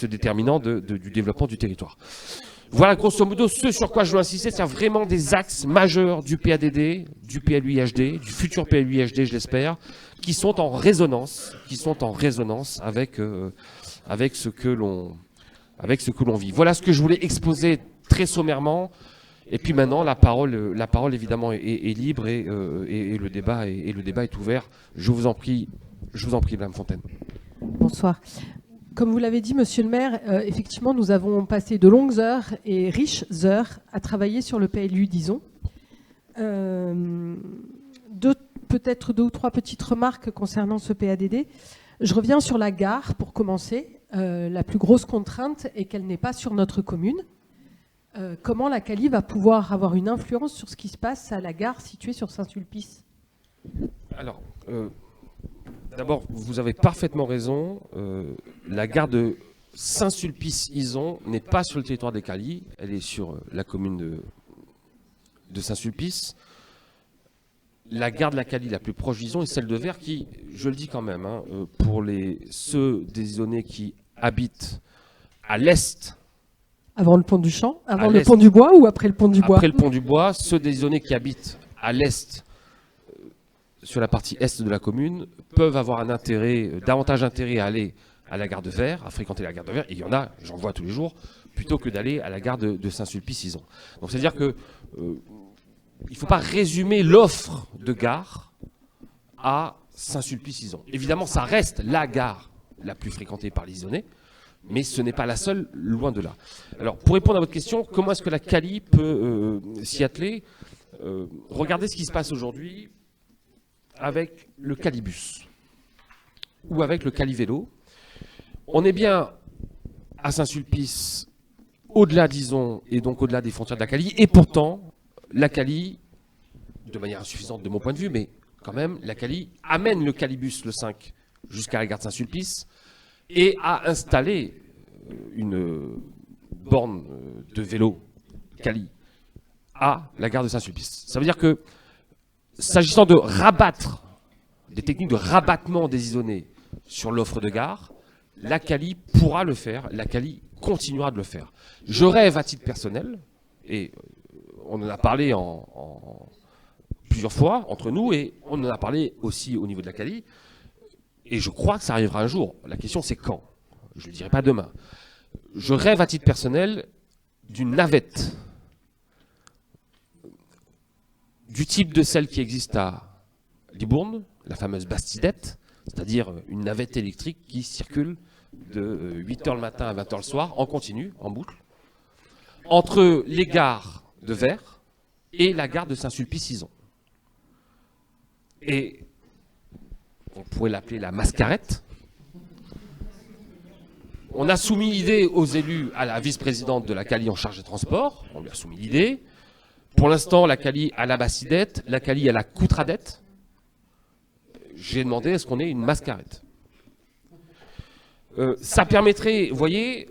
déterminant du développement du territoire. Voilà grosso modo ce sur quoi je veux insister, c'est vraiment des axes majeurs du PADD, du PLUIHD, du futur PLUIHD je l'espère, qui sont en résonance avec ce que l'on vit. Voilà ce que je voulais exposer très sommairement. Et puis maintenant, la parole évidemment est libre et le débat est ouvert. Je vous en prie, Madame Fontaine. Bonsoir. Comme vous l'avez dit, Monsieur le maire, effectivement, nous avons passé de longues heures et riches heures à travailler sur le PLU d'ISON. Peut-être deux ou trois petites remarques concernant ce PADD. Je reviens sur la gare pour commencer. La plus grosse contrainte est qu'elle n'est pas sur notre commune. Comment la Cali va pouvoir avoir une influence sur ce qui se passe à la gare située sur Saint-Sulpice? Alors, d'abord, vous avez parfaitement raison. La gare de Saint-Sulpice-Ison n'est pas sur le territoire des Cali. Elle est sur la commune de Saint-Sulpice. La gare de la Cali la plus proche d'Ison est celle de Vers qui, je le dis quand même, hein, pour ceux des Isonnais qui habitent à l'est. Avant le pont du Champ? Avant le pont du Bois ou après le pont du Bois? Après le pont du Bois, ceux des Isonnais qui habitent à l'est, sur la partie est de la commune, peuvent avoir davantage intérêt à aller à la gare de Vers, à fréquenter la gare de Vers, et il y en a, j'en vois tous les jours, plutôt que d'aller à la gare de Saint-Sulpice-Ison. Donc c'est-à-dire que il ne faut pas résumer l'offre de gare à Saint-Sulpice-Ison. Évidemment, ça reste la gare la plus fréquentée par les Isonnais, mais ce n'est pas la seule, loin de là. Alors, pour répondre à votre question, comment est-ce que la Cali peut s'y atteler? Regardez ce qui se passe aujourd'hui avec le Calibus ou avec le Calivélo. On est bien à Saint-Sulpice, au-delà d'Ison et donc au-delà des frontières de la Cali, et pourtant, la Cali, de manière insuffisante de mon point de vue, mais quand même, la Cali amène le Calibus le 5 jusqu'à la gare de Saint-Sulpice et a installé une borne de vélo Cali à la gare de Saint-Sulpice. Ça veut dire que, s'agissant de rabattre, des techniques de rabattement des Isonnais sur l'offre de gare, la Cali pourra le faire, la Cali continuera de le faire. Je rêve à titre personnel, et on en a parlé plusieurs fois entre nous, et on en a parlé aussi au niveau de la Cali, et je crois que ça arrivera un jour. La question c'est quand? Je ne le dirai pas demain. Je rêve à titre personnel d'une navette du type de celle qui existe à Libourne, la fameuse Bastidette, c'est-à-dire une navette électrique qui circule de 8h le matin à 20h le soir, en continu, en boucle, entre les gares de Vers et la gare de Saint-Sulpice-Ison. Et on pourrait l'appeler la mascarette. On a soumis l'idée aux élus, à la vice-présidente de la CALI en charge des transports. On lui a soumis l'idée. Pour l'instant, la CALI a la Bassidette, la CALI a la Coutradette. J'ai demandé est-ce qu'on ait une mascarette. Ça permettrait, vous voyez,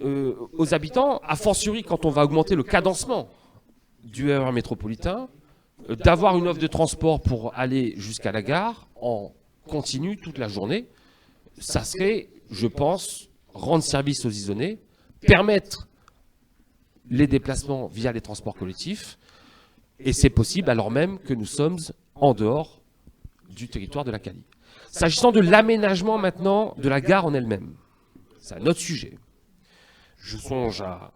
aux habitants, a fortiori quand on va augmenter le cadencement du RER métropolitain, d'avoir une offre de transport pour aller jusqu'à la gare en continu toute la journée. Ça serait, je pense, rendre service aux isonnés, permettre les déplacements via les transports collectifs, et c'est possible alors même que nous sommes en dehors du territoire de la CALI. S'agissant de l'aménagement maintenant de la gare en elle-même, c'est un autre sujet. Je songe à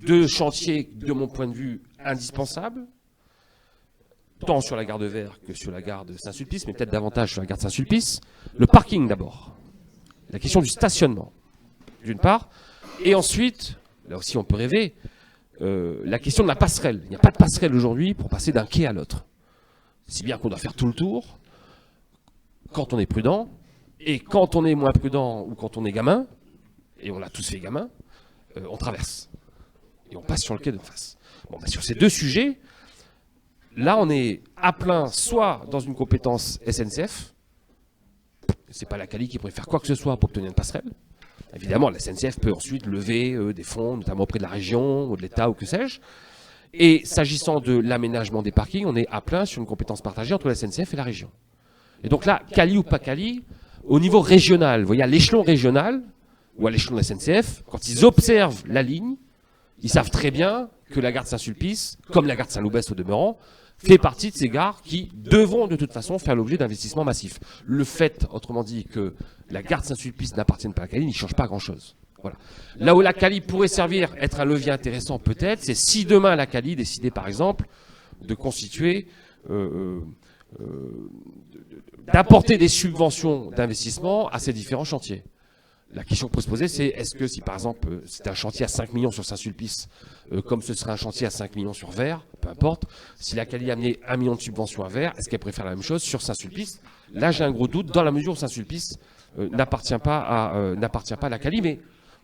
deux chantiers, de mon point de vue, indispensables, tant sur la gare de Vers que sur la gare de Saint-Sulpice, mais peut-être davantage sur la gare de Saint-Sulpice. Le parking d'abord, la question du stationnement, d'une part, et ensuite, là aussi on peut rêver, la question de la passerelle. Il n'y a pas de passerelle aujourd'hui pour passer d'un quai à l'autre. Si bien qu'on doit faire tout le tour, quand on est prudent, et quand on est moins prudent ou quand on est gamin, et on l'a tous fait gamin, on traverse. Et on passe sur le quai de face. Bon, ben sur ces deux sujets, là on est à plein, soit dans une compétence SNCF, c'est pas la CALI qui pourrait faire quoi que ce soit pour obtenir une passerelle. Évidemment, la SNCF peut ensuite lever des fonds, notamment auprès de la région ou de l'État ou que sais-je. Et s'agissant de l'aménagement des parkings, on est à plein sur une compétence partagée entre la SNCF et la région. Et donc là, CALI ou pas CALI, au niveau régional, vous voyez, à l'échelon régional ou à l'échelon de la SNCF, quand ils observent la ligne, ils savent très bien que la gare de Saint-Sulpice, comme la gare de Saint-Loubès au demeurant, fait partie de ces gares qui devront de toute façon faire l'objet d'investissements massifs. Le fait, autrement dit, que la gare de Saint-Sulpice n'appartienne pas à la CALI n'y change pas grand-chose. Voilà. Là où la CALI pourrait servir, être un levier intéressant peut-être, c'est si demain la CALI décidait par exemple de constituer, d'apporter des subventions d'investissement à ces différents chantiers. La question qu'on peut se poser, c'est est-ce que si par exemple c'est un chantier à 5 millions sur Saint-Sulpice, comme ce serait un chantier à 5 millions sur Vers, peu importe, si la CALI amenait 1 million de subventions à Vers, est-ce qu'elle pourrait faire la même chose sur Saint-Sulpice? Là j'ai un gros doute, dans la mesure où Saint-Sulpice n'appartient pas à la CALI, mais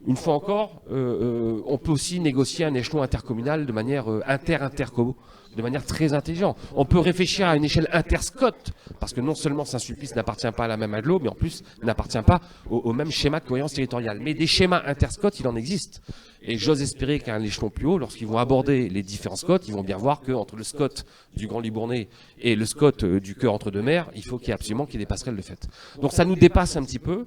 une fois encore, on peut aussi négocier un échelon intercommunal de manière interco, de manière très intelligente. On peut réfléchir à une échelle interscot, parce que non seulement Saint-Sulpice n'appartient pas à la même agglo, mais en plus n'appartient pas au même schéma de cohérence territoriale. Mais des schémas interscot, il en existe. Et j'ose espérer qu'à un échelon plus haut, lorsqu'ils vont aborder les différents scots, ils vont bien voir qu'entre le scot du Grand Libournais et le scot du cœur entre deux mers, il faut qu'il y ait absolument qu'il y ait des passerelles de fait. Donc ça nous dépasse un petit peu.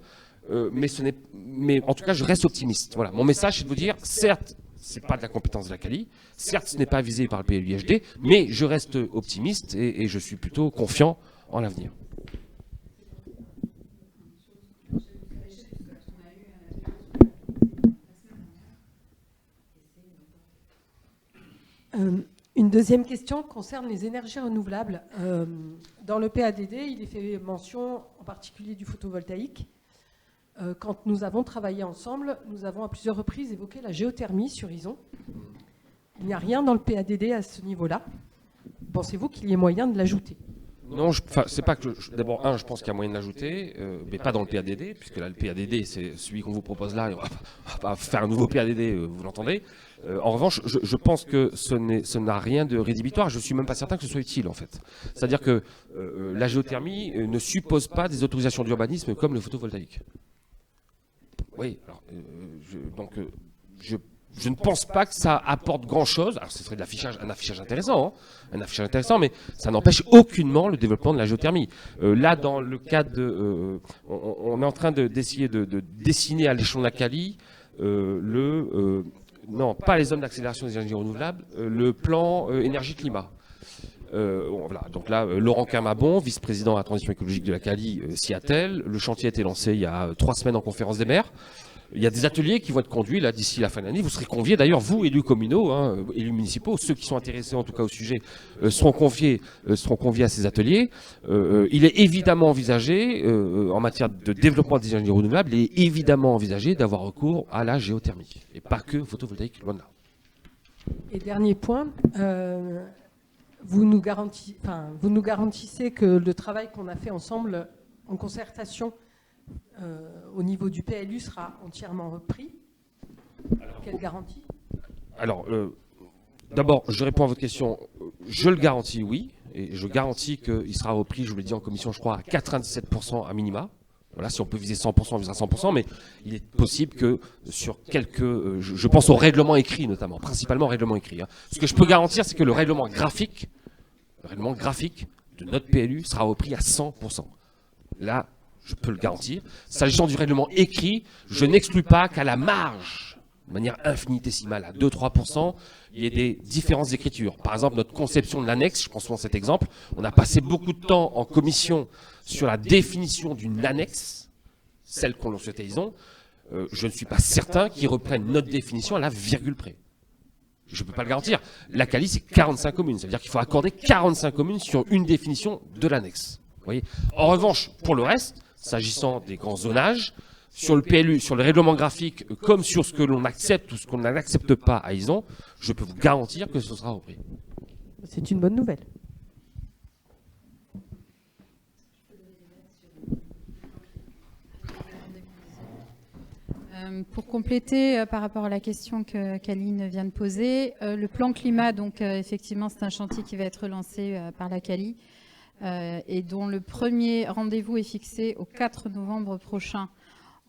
Mais en tout cas, je reste optimiste. Voilà. Mon message, c'est de vous dire, certes, c'est pas de la compétence de la CALI, certes, ce n'est pas visé par le PLUiHD, mais je reste optimiste et je suis plutôt confiant en l'avenir. Une deuxième question concerne les énergies renouvelables. Dans le PADD, il est fait mention en particulier du photovoltaïque. Quand nous avons travaillé ensemble, nous avons à plusieurs reprises évoqué la géothermie sur Ison. Il n'y a rien dans le PADD à ce niveau-là. Pensez-vous qu'il y ait moyen de l'ajouter? Non, c'est pas que. D'abord, je pense qu'il y a moyen de l'ajouter, mais pas dans le PADD, puisque là, le PADD, c'est celui qu'on vous propose là, et on va pas faire un nouveau PADD, vous l'entendez. En revanche, je pense que ce n'a rien de rédhibitoire. Je suis même pas certain que ce soit utile, en fait. C'est-à-dire que la géothermie ne suppose pas des autorisations d'urbanisme comme le photovoltaïque. Oui, alors, je ne pense pas que ça apporte grand-chose. Alors, ce serait un affichage intéressant, mais ça n'empêche aucunement le développement de la géothermie. Là, dans le cadre de... on est en train d'essayer de dessiner à l'échelon de la CALI non, pas les zones d'accélération des énergies renouvelables, le plan énergie-climat. Voilà. Donc là, Laurent Camabon, vice-président à la transition écologique de la CALI, s'y attelle. Le chantier a été lancé il y a 3 semaines en conférence des maires. Il y a des ateliers qui vont être conduits là d'ici la fin de l'année. Vous serez conviés d'ailleurs, vous, élus communaux, élus municipaux, ceux qui sont intéressés en tout cas au sujet, seront conviés à ces ateliers. Il est évidemment envisagé, en matière de développement des énergies renouvelables, il est évidemment envisagé d'avoir recours à la géothermie. Et pas que photovoltaïque, loin de là. Et dernier point, vous nous garantissez que le travail qu'on a fait ensemble en concertation au niveau du PLU sera entièrement repris. Quelle garantie? Alors, d'abord, je réponds à votre question. Je le garantis, oui. Et je garantis qu'il sera repris, je vous l'ai dit en commission, je crois, à 97% à minima. Voilà, si on peut viser 100%, on visera 100%, mais il est possible que sur quelques... je pense au règlement écrit notamment, principalement au règlement écrit. Ce que je peux garantir, c'est que le règlement graphique de notre PLU sera repris à 100%. Là, je peux le garantir. S'agissant du règlement écrit, je n'exclus pas qu'à la marge, de manière infinitésimale, à 2-3%, il y ait des différences d'écriture. Par exemple, notre conception de l'annexe, je prends souvent cet exemple, on a passé beaucoup de temps en commission sur la définition d'une annexe, celle qu'on le souhaitait, disons. Je ne suis pas certain qu'ils reprennent notre définition à la virgule près. Je ne peux pas le garantir. La Cali, c'est 45 communes. Ça veut dire qu'il faut accorder 45 communes sur une définition de l'annexe. Vous voyez ? En revanche, pour le reste, s'agissant des grands zonages, sur le PLU, sur le règlement graphique, comme sur ce que l'on accepte ou ce qu'on n'accepte pas à Ison, je peux vous garantir que ce sera repris. C'est une bonne nouvelle. Pour compléter par rapport à la question que Caline vient de poser, le plan climat, donc effectivement, c'est un chantier qui va être lancé par la Cali et dont le premier rendez-vous est fixé au 4 novembre prochain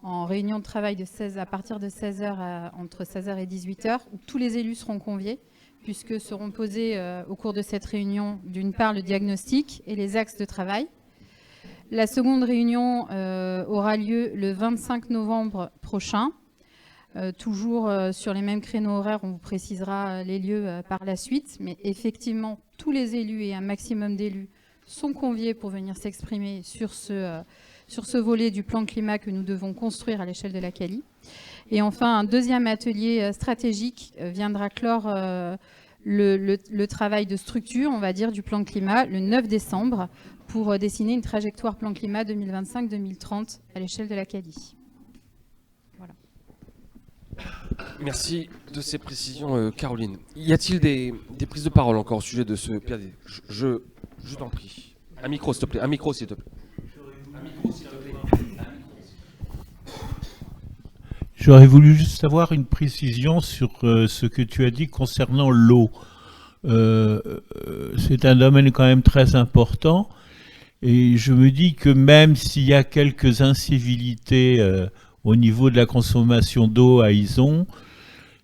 en réunion de travail à partir de 16h entre 16h et 18h, où tous les élus seront conviés, puisque seront posés au cours de cette réunion, d'une part, le diagnostic et les axes de travail. La seconde réunion aura lieu le 25 novembre prochain, toujours sur les mêmes créneaux horaires, on vous précisera les lieux par la suite, mais effectivement, tous les élus et un maximum d'élus sont conviés pour venir s'exprimer sur ce volet du plan climat que nous devons construire à l'échelle de la Cali. Et enfin, un deuxième atelier stratégique viendra clore le travail de structure, on va dire, du plan climat le 9 décembre pour dessiner une trajectoire plan climat 2025-2030 à l'échelle de la Cali. Voilà. Merci de ces précisions, Caroline. Y a-t-il des prises de parole encore au sujet de ce PAD? Je t'en prie. Un micro, s'il te plaît. Un micro, s'il te plaît. J'aurais voulu juste avoir une précision sur ce que tu as dit concernant l'eau. C'est un domaine quand même très important et je me dis que même s'il y a quelques incivilités au niveau de la consommation d'eau à Ison,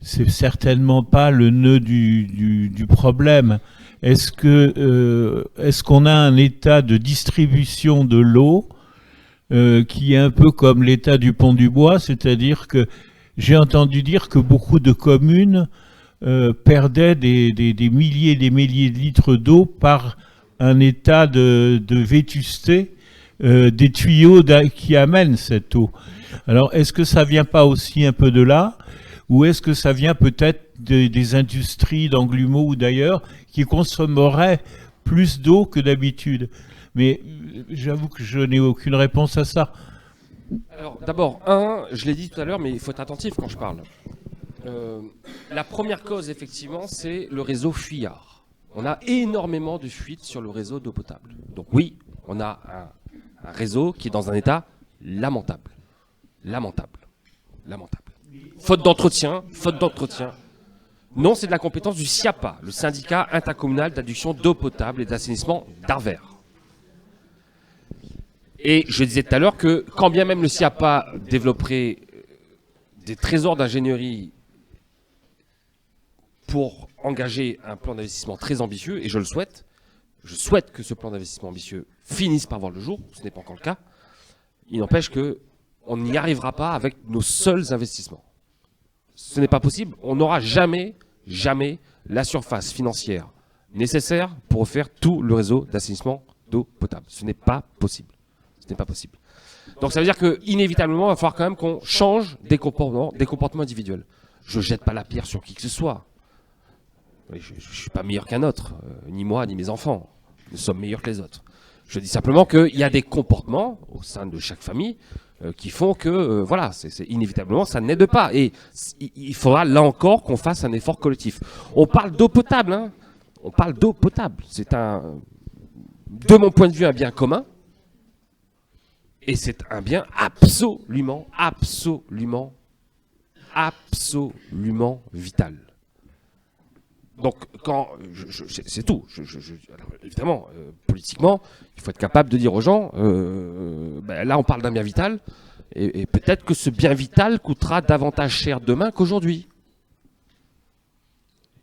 c'est certainement pas le nœud du problème. Est-ce qu'on a un état de distribution de l'eau qui est un peu comme l'état du Pont du Bois, c'est-à-dire que j'ai entendu dire que beaucoup de communes perdaient des milliers et des milliers de litres d'eau par un état de vétusté des tuyaux qui amènent cette eau. Alors, est-ce que ça vient pas aussi un peu de là, ou est-ce que ça vient peut-être des industries d'Anglumeau ou d'ailleurs qui consommeraient plus d'eau que d'habitude? Mais j'avoue que je n'ai aucune réponse à ça. Alors, d'abord, je l'ai dit tout à l'heure, mais il faut être attentif quand je parle. La première cause, effectivement, c'est le réseau fuyard. On a énormément de fuites sur le réseau d'eau potable. Donc oui, on a un réseau qui est dans un état lamentable. Lamentable. Faute d'entretien. Non, c'est de la compétence du SIAPA, le syndicat intercommunal d'adduction d'eau potable et d'assainissement d'Arvers. Et je disais tout à l'heure que quand bien même le SIAPA développerait des trésors d'ingénierie pour engager un plan d'investissement très ambitieux, et je le souhaite, je souhaite que ce plan d'investissement ambitieux finisse par voir le jour, ce n'est pas encore le cas, il n'empêche qu'on n'y arrivera pas avec nos seuls investissements. Ce n'est pas possible, on n'aura jamais la surface financière nécessaire pour refaire tout le réseau d'assainissement d'eau potable. Ce n'est pas possible. Ce n'est pas possible. Donc ça veut dire qu'inévitablement, il va falloir quand même qu'on change des comportements individuels. Je ne jette pas la pierre sur qui que ce soit. Je ne suis pas meilleur qu'un autre, ni moi, ni mes enfants. Nous sommes meilleurs que les autres. Je dis simplement qu'il y a des comportements au sein de chaque famille qui font que, voilà, inévitablement, ça n'aide pas. Et il faudra, là encore, qu'on fasse un effort collectif. On parle d'eau potable, hein. On parle d'eau potable. C'est de mon point de vue, un bien commun. Et c'est un bien absolument vital. Donc, c'est tout. Alors, évidemment, politiquement, il faut être capable de dire aux gens, là, on parle d'un bien vital, et peut-être que ce bien vital coûtera davantage cher demain qu'aujourd'hui.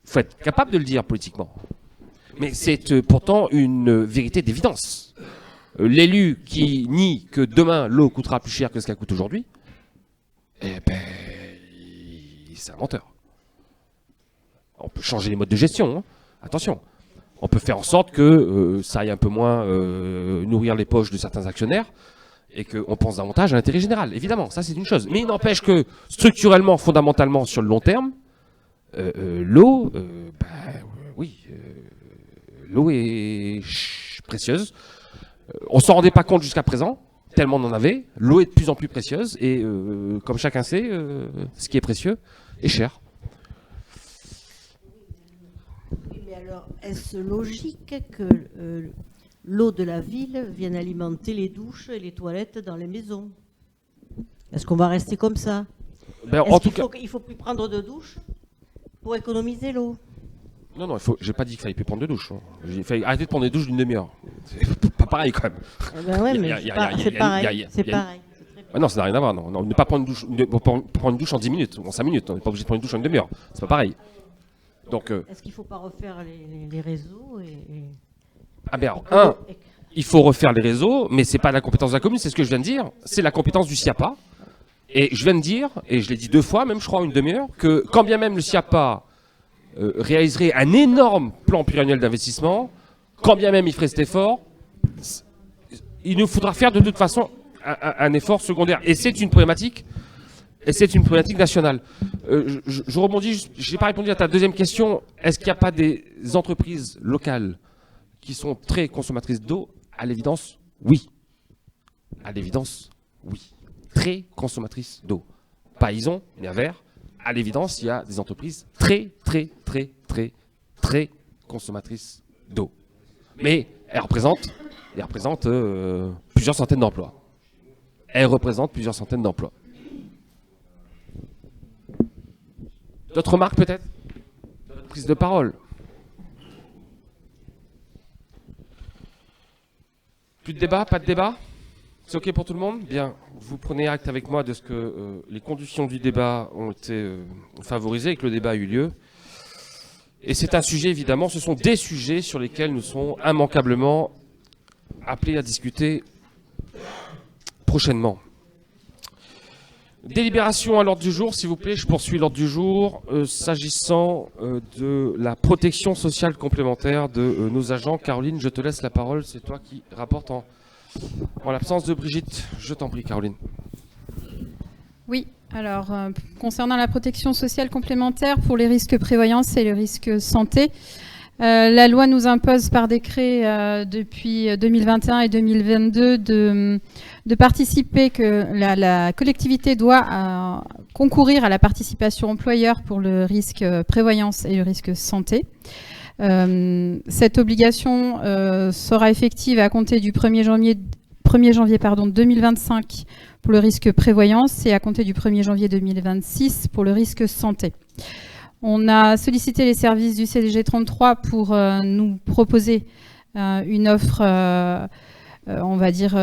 Il faut être capable de le dire politiquement. Mais c'est pourtant une vérité d'évidence. L'élu qui nie que demain l'eau coûtera plus cher que ce qu'elle coûte aujourd'hui, c'est un menteur. On peut changer les modes de gestion, hein. Attention. On peut faire en sorte que ça aille un peu moins nourrir les poches de certains actionnaires et qu'on pense davantage à l'intérêt général. Évidemment, ça c'est une chose. Mais il n'empêche que structurellement, fondamentalement, sur le long terme, l'eau, l'eau est précieuse. On s'en rendait pas compte jusqu'à présent, tellement on en avait. L'eau est de plus en plus précieuse et comme chacun sait, ce qui est précieux est cher. Oui, mais alors, est-ce logique que l'eau de la ville vienne alimenter les douches et les toilettes dans les maisons? Est-ce qu'on va rester comme ça? Il faut plus prendre de douche pour économiser l'eau? Non, j'ai pas dit qu'il fallait plus prendre de douche. Hein. J'ai fait arrêter de prendre des douches d'une demi-heure. C'est pas pareil quand même. Ben ouais, mais c'est pareil. C'est pareil. Non, ça n'a rien à voir. Non, ne pas prendre une douche en 10 minutes ou en 5 minutes. On n'est pas obligé de prendre une douche en une demi-heure. C'est pas pareil. Donc, est-ce qu'il ne faut pas refaire les réseaux il faut refaire les réseaux, mais c'est pas la compétence de la commune, c'est ce que je viens de dire. C'est la compétence du SIAPA. Et je viens de dire, et je l'ai dit 2 fois, même je crois une demi-heure, que quand bien même le SIAPA réaliserait un énorme plan pluriannuel d'investissement, quand bien même il ferait cet effort, il nous faudra faire de toute façon un effort secondaire. Et c'est une problématique. Et c'est une problématique nationale. Je rebondis, je n'ai pas répondu à ta deuxième question. Est-ce qu'il n'y a pas des entreprises locales qui sont très consommatrices d'eau? À l'évidence, oui. À l'évidence, oui. Très consommatrices d'eau. Pas Ison, mais à Vers. À l'évidence, il y a des entreprises très consommatrices d'eau. Mais elles représentent plusieurs centaines d'emplois. Elles représentent plusieurs centaines d'emplois. D'autres remarques peut-être? D'autres prises de parole? Plus de débat? Pas de débat? C'est OK pour tout le monde? Bien, vous prenez acte avec moi de ce que les conditions du débat ont été favorisées et que le débat a eu lieu. Et c'est un sujet, évidemment, ce sont des sujets sur lesquels nous serons immanquablement appelés à discuter prochainement. Délibération à l'ordre du jour, s'il vous plaît. Je poursuis l'ordre du jour s'agissant de la protection sociale complémentaire de nos agents. Caroline, je te laisse la parole. C'est toi qui rapporte en l'absence de Brigitte. Je t'en prie, Caroline. Oui, alors concernant la protection sociale complémentaire pour les risques prévoyance et les risques santé, la loi nous impose par décret depuis 2021 et 2022 de participer, que la collectivité doit concourir à la participation employeur pour le risque prévoyance et le risque santé. Cette obligation sera effective à compter du 1er janvier 2025 pour le risque prévoyance et à compter du 1er janvier 2026 pour le risque santé. On a sollicité les services du CDG 33 pour nous proposer une offre, on va dire,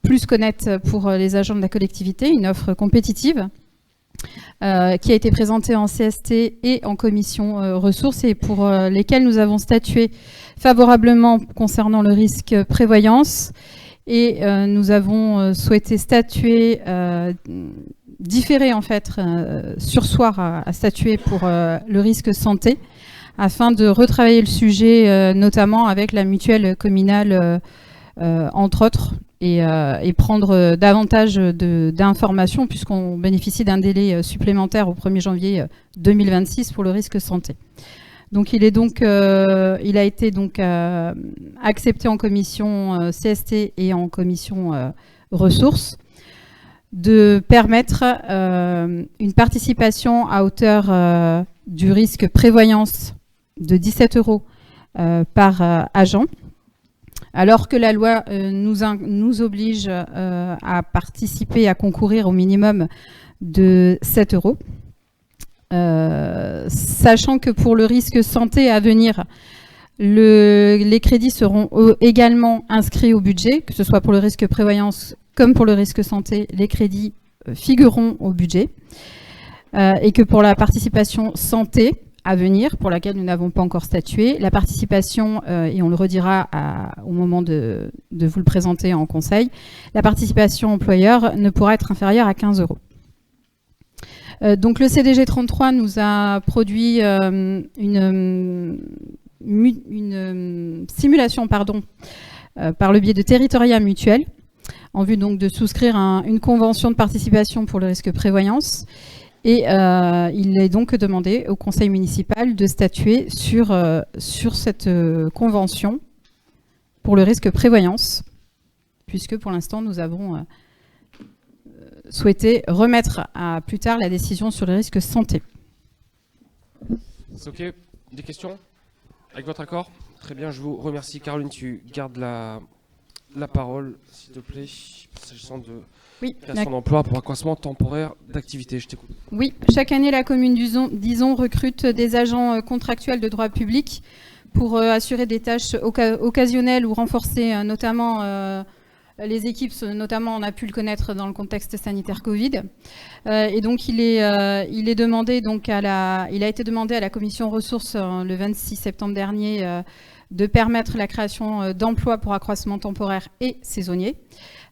plus qu'honnête pour les agents de la collectivité, une offre compétitive qui a été présentée en CST et en commission ressources et pour lesquelles nous avons statué favorablement concernant le risque prévoyance et nous avons souhaité statuer différer en fait, sursoir à statuer pour le risque santé, afin de retravailler le sujet, notamment avec la mutuelle communale entre autres, et prendre davantage d'informations puisqu'on bénéficie d'un délai supplémentaire au 1er janvier 2026 pour le risque santé. Donc il a été donc accepté en commission CST et en commission ressources de permettre une participation à hauteur du risque prévoyance de 17 € par agent, alors que la loi nous oblige à participer, à concourir au minimum de 7 €. Sachant que pour le risque santé à venir, les crédits seront également inscrits au budget, que ce soit pour le risque prévoyance comme pour le risque santé, les crédits figureront au budget. Et que pour la participation santé à venir, pour laquelle nous n'avons pas encore statué, la participation, et on le redira au moment de vous le présenter en conseil, la participation employeur ne pourra être inférieure à 15 €. Donc le CDG 33 nous a produit une simulation par le biais de Territoria Mutuelle, en vue donc de souscrire une convention de participation pour le risque prévoyance. Et il est donc demandé au conseil municipal de statuer sur cette convention pour le risque prévoyance, puisque pour l'instant nous avons souhaité remettre à plus tard la décision sur le risque santé. C'est OK. Des questions? Avec votre accord? Très bien, je vous remercie. Caroline, tu gardes la parole, s'il te plaît, s'agissant de création d'emplois pour accroissement temporaire d'activité. Je t'écoute. Oui, chaque année, la commune d'Ison recrute des agents contractuels de droit public pour assurer des tâches occasionnelles ou renforcer notamment les équipes. Notamment, on a pu le connaître dans le contexte sanitaire Covid. Et donc, il a été demandé à la commission ressources le 26 septembre dernier de permettre la création d'emplois pour accroissement temporaire et saisonnier,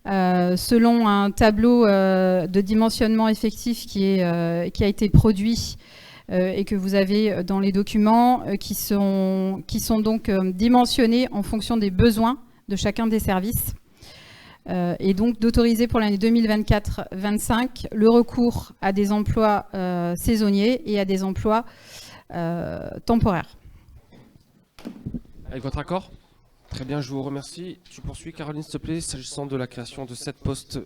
selon un tableau de dimensionnement effectif qui a été produit et que vous avez dans les documents, qui sont donc dimensionnés en fonction des besoins de chacun des services, et donc d'autoriser pour l'année 2024-25 le recours à des emplois saisonniers et à des emplois temporaires. Avec votre accord? Très bien, je vous remercie. Tu poursuis, Caroline, s'il te plaît, s'agissant de la création de 7 postes.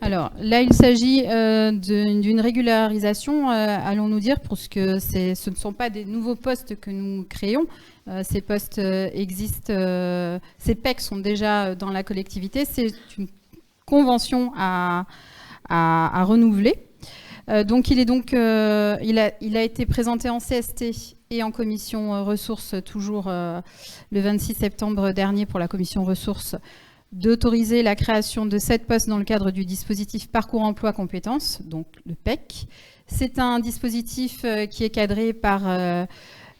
Alors là, il s'agit d'une régularisation, allons-nous dire, parce que ce ne sont pas des nouveaux postes que nous créons. Ces postes existent, ces PEC sont déjà dans la collectivité. C'est une convention à renouveler. Donc il a été présenté en CST et en commission ressources, toujours le 26 septembre dernier pour la commission ressources, d'autoriser la création de 7 postes dans le cadre du dispositif Parcours Emploi Compétences, donc le PEC. C'est un dispositif qui est cadré par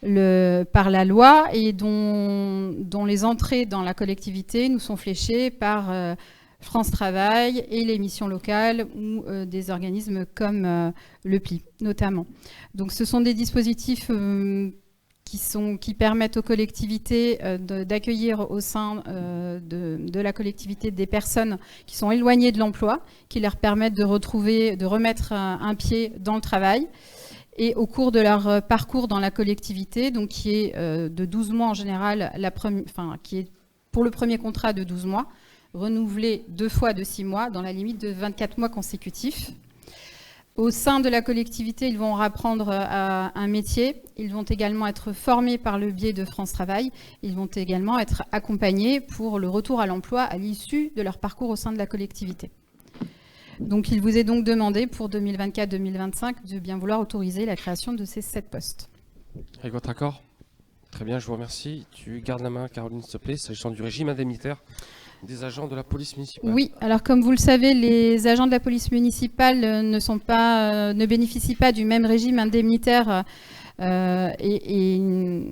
la loi et dont les entrées dans la collectivité nous sont fléchées par France Travail et les missions locales ou des organismes comme le PLI notamment. Donc ce sont des dispositifs qui permettent aux collectivités d'accueillir au sein de la collectivité des personnes qui sont éloignées de l'emploi, qui leur permettent de remettre un pied dans le travail. Et au cours de leur parcours dans la collectivité, donc qui est de 12 mois en général, qui est pour le premier contrat de 12 mois, renouvelé 2 fois de 6 mois dans la limite de 24 mois consécutifs. Au sein de la collectivité, ils vont apprendre un métier. Ils vont également être formés par le biais de France Travail. Ils vont également être accompagnés pour le retour à l'emploi à l'issue de leur parcours au sein de la collectivité. Donc, il vous est donc demandé pour 2024-2025 de bien vouloir autoriser la création de ces 7 postes. Avec votre accord? Très bien, je vous remercie. Tu gardes la main, Caroline, s'il te plaît, s'agissant du régime indemnitaire des agents de la police municipale. Oui, alors comme vous le savez, les agents de la police municipale ne bénéficient pas du même régime indemnitaire comme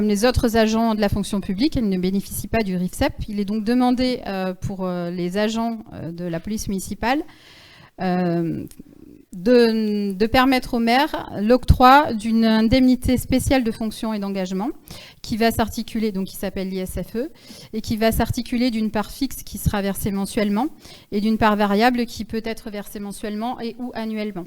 les autres agents de la fonction publique, ils ne bénéficient pas du RIFSEP. Il est donc demandé pour les agents de la police municipale de permettre au maire l'octroi d'une indemnité spéciale de fonction et d'engagement qui va s'articuler, donc qui s'appelle l'ISFE, et qui va s'articuler d'une part fixe qui sera versée mensuellement et d'une part variable qui peut être versée mensuellement et ou annuellement.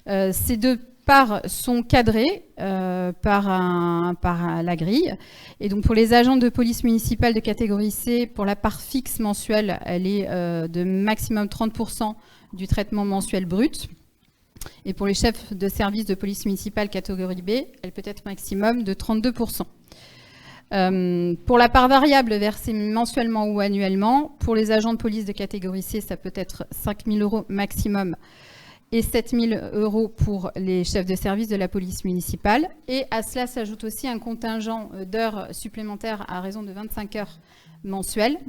Ces deux parts sont cadrées par la grille. Et donc pour les agents de police municipale de catégorie C, pour la part fixe mensuelle, elle est de maximum 30% du traitement mensuel brut. Et pour les chefs de service de police municipale catégorie B, elle peut être maximum de 32%. Pour la part variable versée mensuellement ou annuellement, pour les agents de police de catégorie C, ça peut être 5 000 € maximum et 7 000 € pour les chefs de service de la police municipale. Et à cela s'ajoute aussi un contingent d'heures supplémentaires à raison de 25 heures mensuelles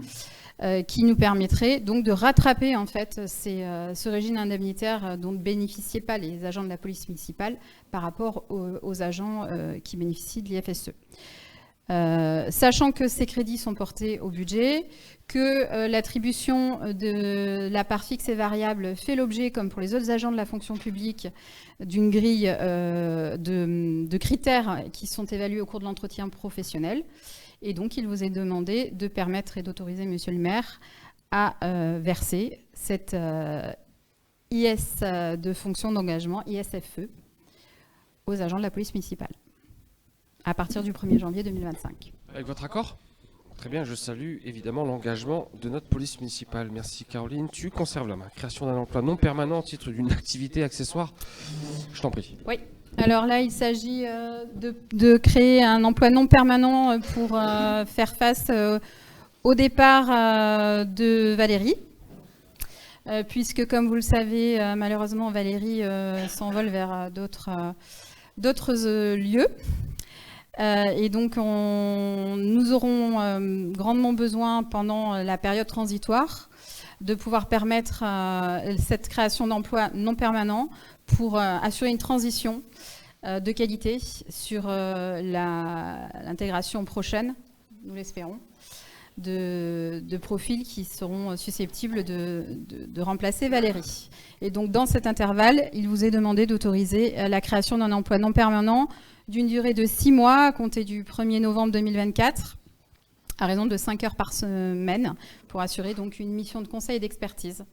qui nous permettrait donc de rattraper en fait ce régime indemnitaire dont ne bénéficiaient pas les agents de la police municipale par rapport aux agents qui bénéficient de l'IFSE. Sachant que ces crédits sont portés au budget, que l'attribution de la part fixe et variable fait l'objet, comme pour les autres agents de la fonction publique, d'une grille de critères qui sont évalués au cours de l'entretien professionnel. Et donc, il vous est demandé de permettre et d'autoriser Monsieur le maire à verser cette IS de fonction d'engagement, ISFE, aux agents de la police municipale, à partir du 1er janvier 2025. Avec votre accord ? Très bien, je salue évidemment l'engagement de notre police municipale. Merci Caroline. Tu conserves la main. Création d'un emploi non permanent au titre d'une activité accessoire. Je t'en prie. Oui. Alors là, il s'agit de créer un emploi non permanent pour faire face au départ de Valérie. Puisque, comme vous le savez, malheureusement, Valérie s'envole vers d'autres lieux. Et donc, nous aurons grandement besoin, pendant la période transitoire, de pouvoir permettre cette création d'emplois non permanents pour assurer une transition de qualité sur l'intégration prochaine, nous l'espérons, de profils qui seront susceptibles de remplacer Valérie. Et donc, dans cet intervalle, il vous est demandé d'autoriser la création d'un emploi non permanent d'une durée de 6 mois à compter du 1er novembre 2024, à raison de 5 heures par semaine, pour assurer donc une mission de conseil et d'expertise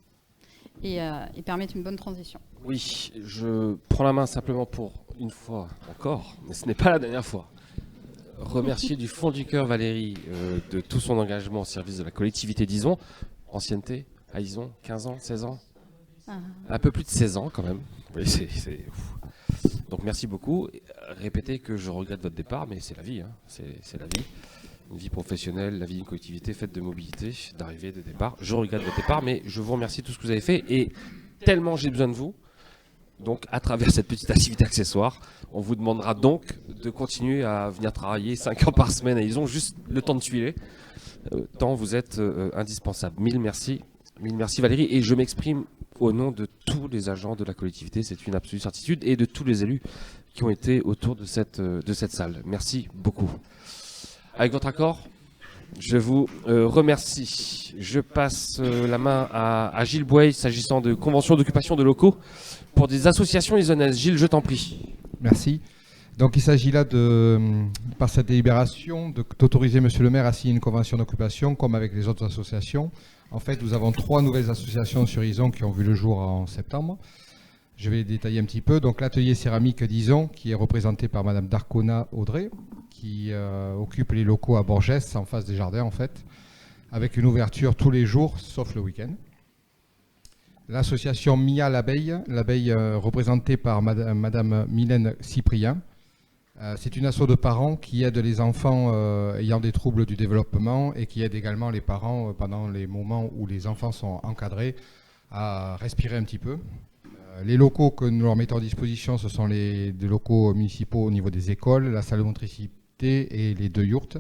et permettre une bonne transition. Oui, je prends la main simplement pour une fois encore, mais ce n'est pas la dernière fois. Remercier du fond du cœur Valérie de tout son engagement au service de la collectivité d'Izon. Ancienneté à Izon, 15 ans, 16 ans, un peu plus de 16 ans quand même. Oui, donc merci beaucoup. Répétez que je regrette votre départ, mais c'est la vie, hein. C'est la vie. Une vie professionnelle, la vie d'une collectivité faite de mobilité, d'arrivée, de départ. Je regrette votre départ, mais je vous remercie de tout ce que vous avez fait. Et tellement j'ai besoin de vous, donc à travers cette petite activité accessoire, on vous demandera donc de continuer à venir travailler 5 heures par semaine. Et ils ont juste le temps de tuiler, tant vous êtes indispensable. Mille merci Valérie. Et je m'exprime au nom de tous les agents de la collectivité, c'est une absolue certitude, et de tous les élus qui ont été autour de cette salle. Merci beaucoup. Avec votre accord, je vous remercie. Je passe la main à Gilles Bouey, s'agissant de convention d'occupation de locaux pour des associations isonnaises. Gilles, je t'en prie. Merci. Donc il s'agit là, par cette délibération, d'autoriser Monsieur le maire à signer une convention d'occupation, comme avec les autres associations. En fait, nous avons 3 nouvelles associations sur Izon qui ont vu le jour en septembre. Je vais les détailler un petit peu. Donc l'atelier céramique d'Izon, qui est représenté par Madame Darcona Audrey, qui occupe les locaux à Borges, en face des jardins en fait, avec une ouverture tous les jours, sauf le week-end. L'association Mia l'abeille représentée par Madame Mylène Cyprien. C'est une asso de parents qui aide les enfants ayant des troubles du développement et qui aide également les parents pendant les moments où les enfants sont encadrés à respirer un petit peu. Les locaux que nous leur mettons à disposition, ce sont des locaux municipaux au niveau des écoles, la salle de motricité et les 2 yourtes.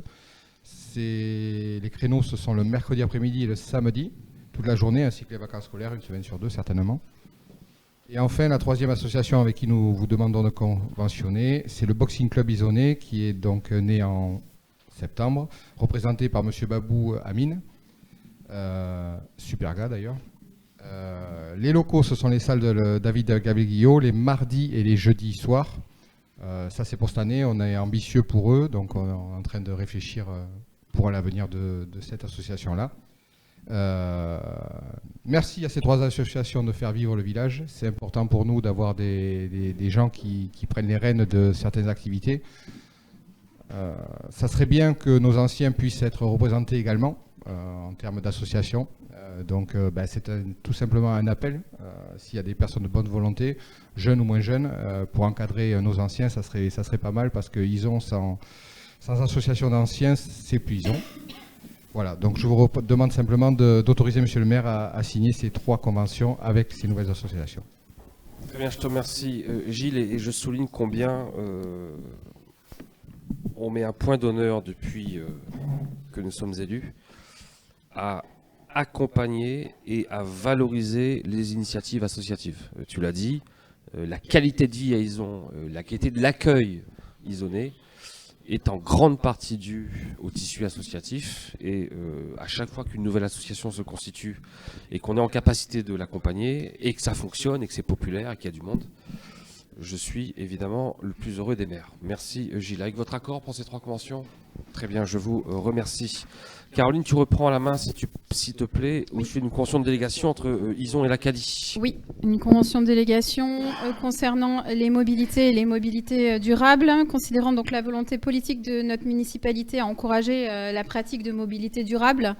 Les créneaux, ce sont le mercredi après-midi et le samedi, toute la journée, ainsi que les vacances scolaires, une semaine sur 2 certainement. Et enfin, la 3e association avec qui nous vous demandons de conventionner, c'est le Boxing Club Isonnais, qui est donc né en septembre, représenté par M. Babou Amine, super gars d'ailleurs, Les locaux, ce sont les salles de David Gabeguillot, les mardis et les jeudis soirs. Ça, c'est pour cette année. On est ambitieux pour eux, donc on est en train de réfléchir pour l'avenir de cette association-là. Merci à ces 3 associations de faire vivre le village. C'est important pour nous d'avoir des gens qui prennent les rênes de certaines activités. Ça serait bien que nos anciens puissent être représentés également en termes d'association. Donc c'est tout simplement un appel. S'il y a des personnes de bonne volonté, jeunes ou moins jeunes, pour encadrer nos anciens, ça serait pas mal, parce qu'ils ont sans association d'anciens, c'est plus ils ont. Voilà, donc je vous demande simplement d'autoriser Monsieur le maire à signer ces 3 conventions avec ces nouvelles associations. Très bien, je te remercie Gilles, et je souligne combien on met un point d'honneur depuis que nous sommes élus à accompagner et à valoriser les initiatives associatives. Tu l'as dit, la qualité de vie à Ison, la qualité de l'accueil isonnais est en grande partie due au tissu associatif, et à chaque fois qu'une nouvelle association se constitue et qu'on est en capacité de l'accompagner et que ça fonctionne et que c'est populaire et qu'il y a du monde, je suis évidemment le plus heureux des maires. Merci Gilles. Avec votre accord pour ces 3 conventions? Très bien, je vous remercie. Caroline, tu reprends à la main, s'il te plaît, où je fais une convention de délégation entre Ison et l'Acadie. Oui, une convention de délégation concernant les mobilités et les mobilités durables, considérant donc la volonté politique de notre municipalité à encourager la pratique de mobilité durable,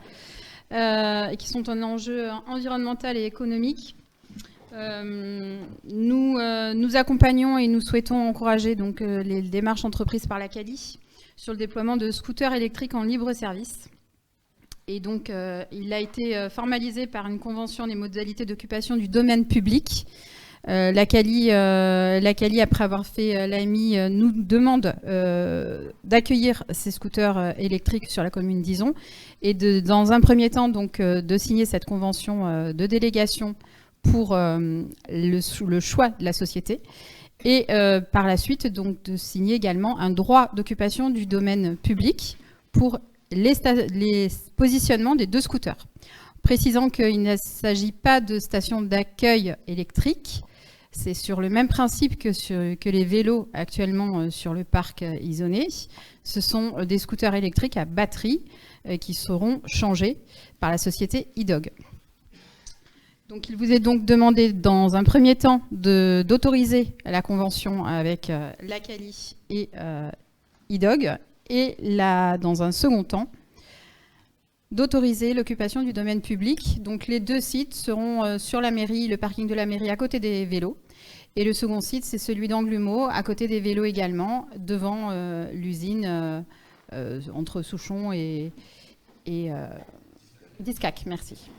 et qui sont un enjeu environnemental et économique. Nous accompagnons et nous souhaitons encourager donc les démarches entreprises par l'Acadie sur le déploiement de scooters électriques en libre service. Et donc, il a été formalisé par une convention des modalités d'occupation du domaine public. L'Acadie, après avoir fait l'AMI, nous demande d'accueillir ces scooters électriques sur la commune d'Ison, et dans un premier temps, donc, de signer cette convention de délégation pour le choix de la société, et par la suite, donc, de signer également un droit d'occupation du domaine public pour les positionnements des 2 scooters. Précisant qu'il ne s'agit pas de stations d'accueil électriques, c'est sur le même principe que les vélos actuellement sur le parc isonnais. Ce sont des scooters électriques à batterie qui seront changés par la société iDog. Donc, il vous est donc demandé dans un premier temps d'autoriser la convention avec l'Acadie et iDog, et dans un second temps, d'autoriser l'occupation du domaine public. Donc les 2 sites seront sur la mairie, le parking de la mairie à côté des vélos. Et le second site, c'est celui d'Anglumeau, à côté des vélos également, devant l'usine entre Souchon et Discac. Merci.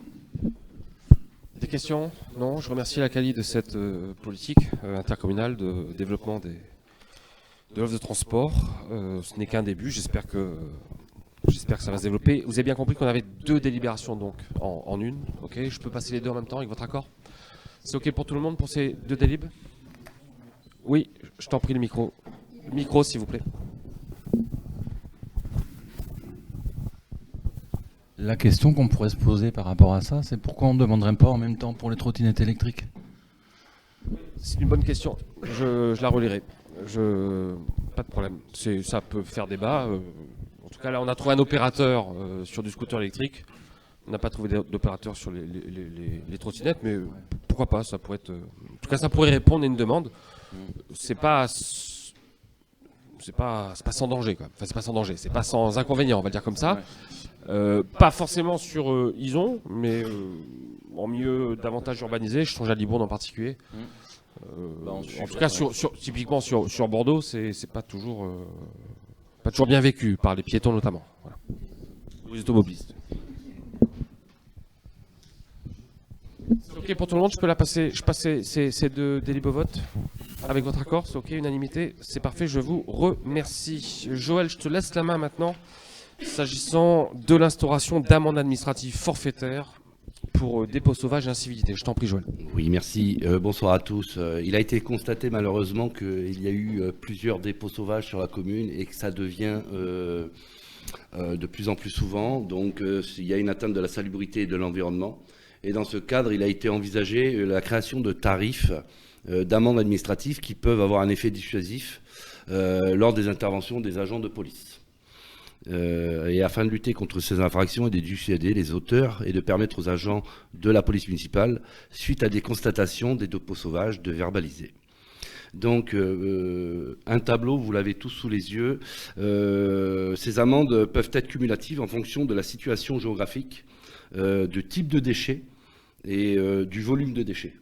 Des questions? Non, je remercie l'Acadie de cette politique intercommunale de développement de l'offre de transport. Ce n'est qu'un début, j'espère que ça va se développer. Vous avez bien compris qu'on avait 2 délibérations donc en une. Ok, je peux passer les 2 en même temps avec votre accord? C'est ok pour tout le monde pour ces 2 délibs? Oui, je t'en prie, le micro. Le micro, s'il vous plaît. La question qu'on pourrait se poser par rapport à ça, c'est pourquoi on ne demanderait pas en même temps pour les trottinettes électriques? C'est une bonne question, je la relirai. Pas de problème, ça peut faire débat. En tout cas, là, on a trouvé un opérateur sur du scooter électrique. On n'a pas trouvé d'opérateur sur les trottinettes, mais pourquoi pas, ça pourrait être... En tout cas, ça pourrait répondre à une demande. C'est pas sans danger, quoi. Enfin, c'est pas sans danger, c'est pas sans inconvénient, on va le dire comme ça. Pas forcément sur Ison, mais en milieu davantage urbanisé. Je songe à Libourne en particulier. En tout cas, typiquement sur Bordeaux, c'est pas toujours bien vécu par les piétons notamment. Voilà. Ou les automobilistes. C'est ok pour tout le monde. Je peux je passe ces 2 délibes au vote avec votre accord. C'est ok, unanimité. C'est parfait. Je vous remercie. Joël, je te laisse la main maintenant. S'agissant de l'instauration d'amendes administratives forfaitaires pour dépôt sauvage et incivilité. Je t'en prie, Joël. Oui, merci. Bonsoir à tous. Il a été constaté malheureusement qu'il y a eu plusieurs dépôts sauvages sur la commune et que ça devient de plus en plus souvent. Donc, il y a une atteinte de la salubrité et de l'environnement. Et dans ce cadre, il a été envisagé la création de tarifs d'amendes administratives qui peuvent avoir un effet dissuasif lors des interventions des agents de police. Et afin de lutter contre ces infractions et de dissuader les auteurs et de permettre aux agents de la police municipale, suite à des constatations des dépôts sauvages, de verbaliser. Donc, un tableau, vous l'avez tous sous les yeux. Ces amendes peuvent être cumulatives en fonction de la situation géographique, du type de déchets et du volume de déchets.